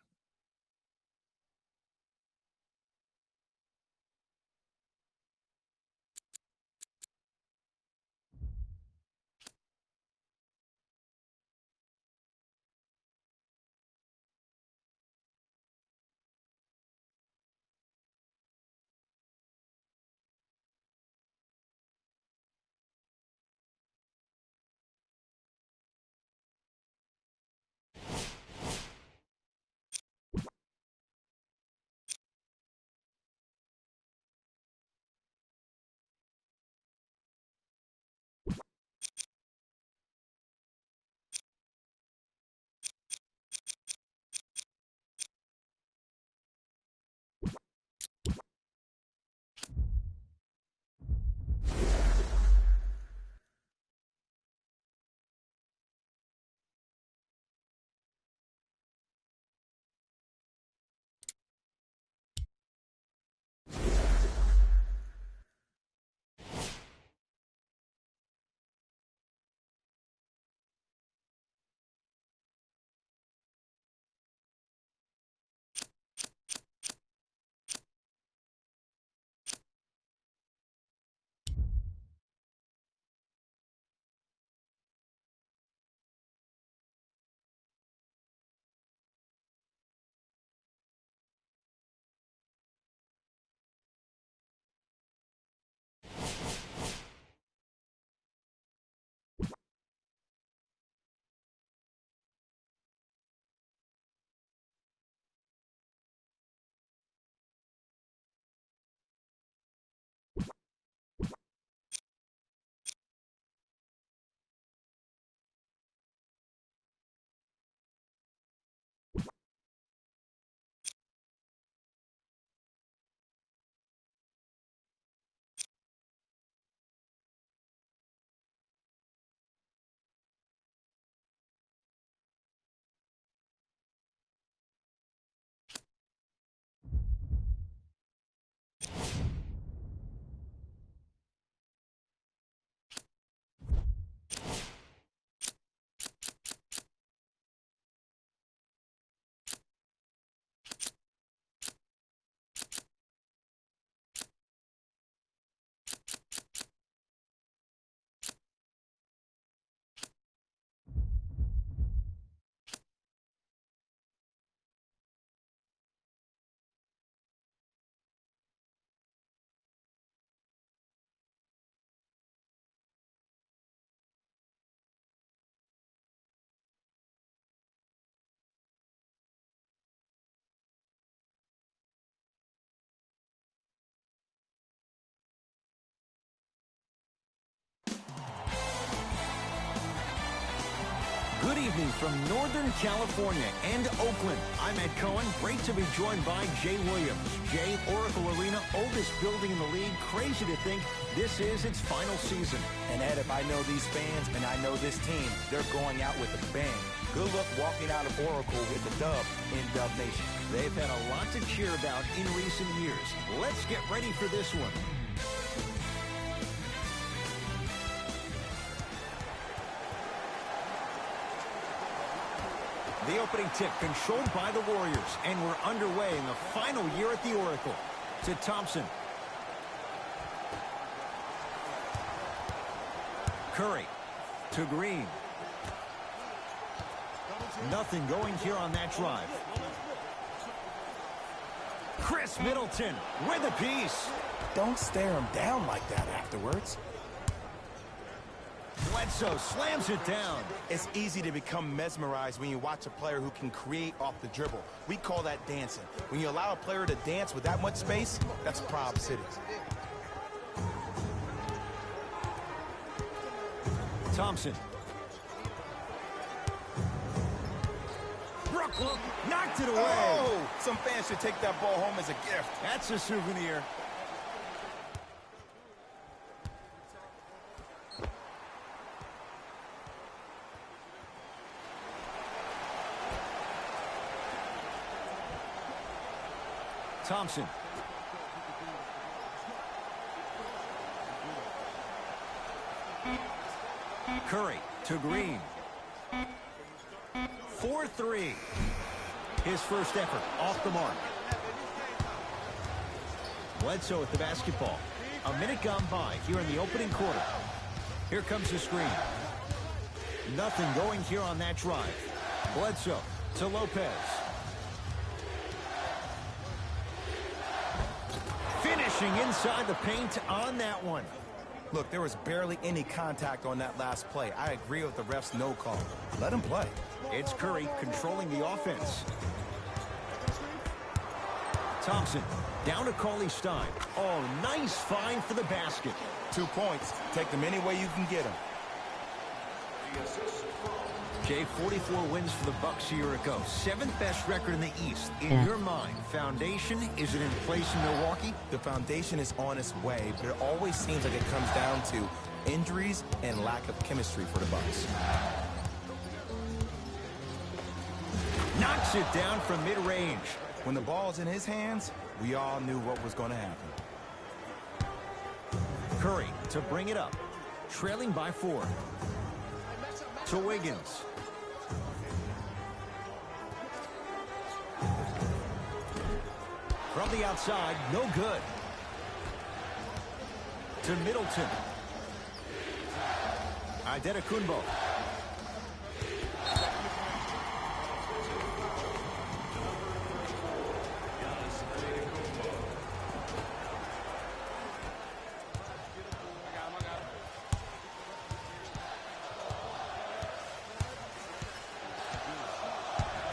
Good evening from Northern California and Oakland. I'm Ed Cohen. Great to be joined by Jay Williams. Jay, Oracle Arena, oldest building in the league. Crazy to think this is its final season. And Ed, if I know these fans and I know this team, they're going out with a bang. Good luck walking out of Oracle with the dub in Dub Nation. They've had a lot to cheer about in recent years. Let's get ready for this one. The opening tip controlled by the Warriors, and we're underway in the final year at the Oracle. To Thompson. Curry to Green. Nothing going here on that drive. Chris Middleton with a piece. Don't stare him down like that afterwards. Bledsoe slams it down. It's easy to become mesmerized when you watch a player who can create off the dribble. We call that dancing. When you allow a player to dance with that much space, that's Prob City. Thompson. Brooklyn knocked it away. Oh! Some fans should take that ball home as a gift. That's a souvenir. Thompson. Curry to Green. 4-3. His first effort off the mark. Bledsoe with the basketball. A minute gone by here in the opening quarter. Here comes the screen. Nothing going here on that drive. Bledsoe to Lopez. Finishing inside the paint on that one. Look, there was barely any contact on that last play. I agree with the ref's no call. Let him play. It's Curry controlling the offense. Thompson down to Cauley Stein. Oh, nice find for the basket. 2 points. Take them any way you can get them. Jay, 44 wins for the Bucks a year ago. 7th best record in the East. In your mind, foundation, is it in place in Milwaukee? The foundation is on its way, but it always seems like it comes down to injuries and lack of chemistry for the Bucks. Knocks it down from mid-range. When the ball's in his hands, we all knew what was going to happen. Curry to bring it up. Trailing by 4. To Wiggins. From the outside, no good. To Middleton. Antetokounmpo.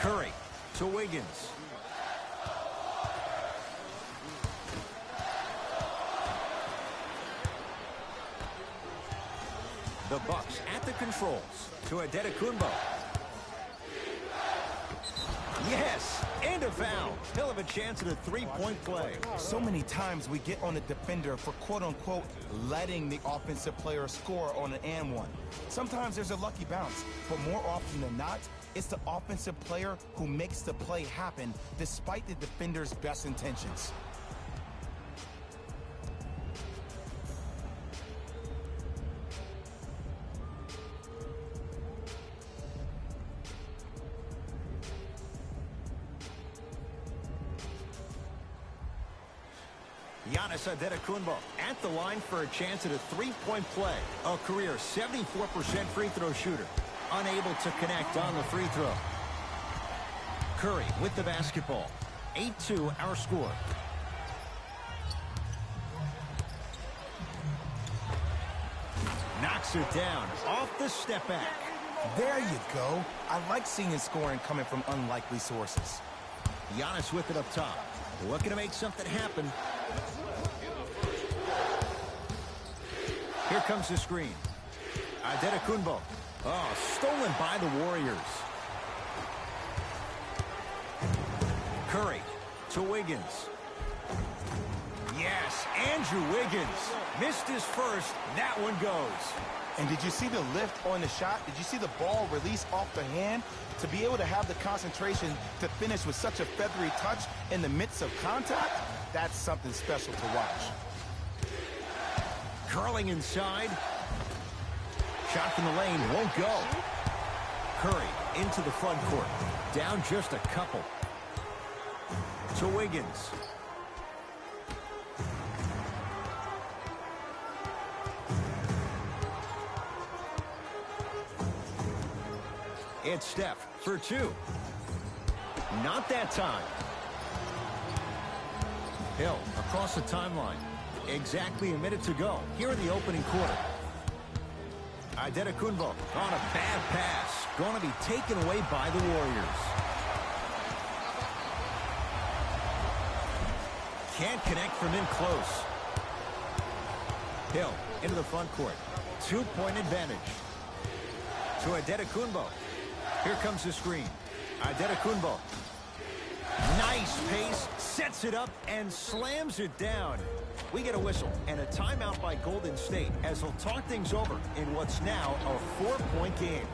Curry to Wiggins. The Bucks at the controls to Antetokounmpo. Yes, and a foul. Hell of a chance at a three-point play. So many times we get on the defender for quote-unquote letting the offensive player score on an and one. Sometimes there's a lucky bounce, but more often than not, it's the offensive player who makes the play happen despite the defender's best intentions. Giannis Antetokounmpo at the line for a chance at a three-point play. A career 74% free throw shooter. Unable to connect on the free throw. Curry with the basketball. 8-2 our score. Knocks it down off the step back. There you go. I like seeing scoring coming from unlikely sources. Giannis with it up top. Looking to make something happen. Here comes the screen. Antetokounmpo Oh, stolen by the Warriors. Curry to Wiggins. Yes, Andrew Wiggins missed his first. That one goes. And did you see the lift on the shot? Did you see the ball release off the hand? To be able to have the concentration to finish with such a feathery touch in the midst of contact, that's something special to watch. Curling inside. Shot from the lane won't go. Curry into the front court. Down just a couple. To Wiggins. It's Steph for two. Not that time. Hill across the timeline. Exactly a minute to go here in the opening quarter. Antetokounmpo on a bad pass. Going to be taken away by the Warriors. Can't connect from in close. Hill into the front court. 2-point advantage. To Antetokounmpo. Here comes the screen. Antetokounmpo. Nice pace. Sets it up and slams it down. We get a whistle and a timeout by Golden State as they'll talk things over in what's now a 4-point game.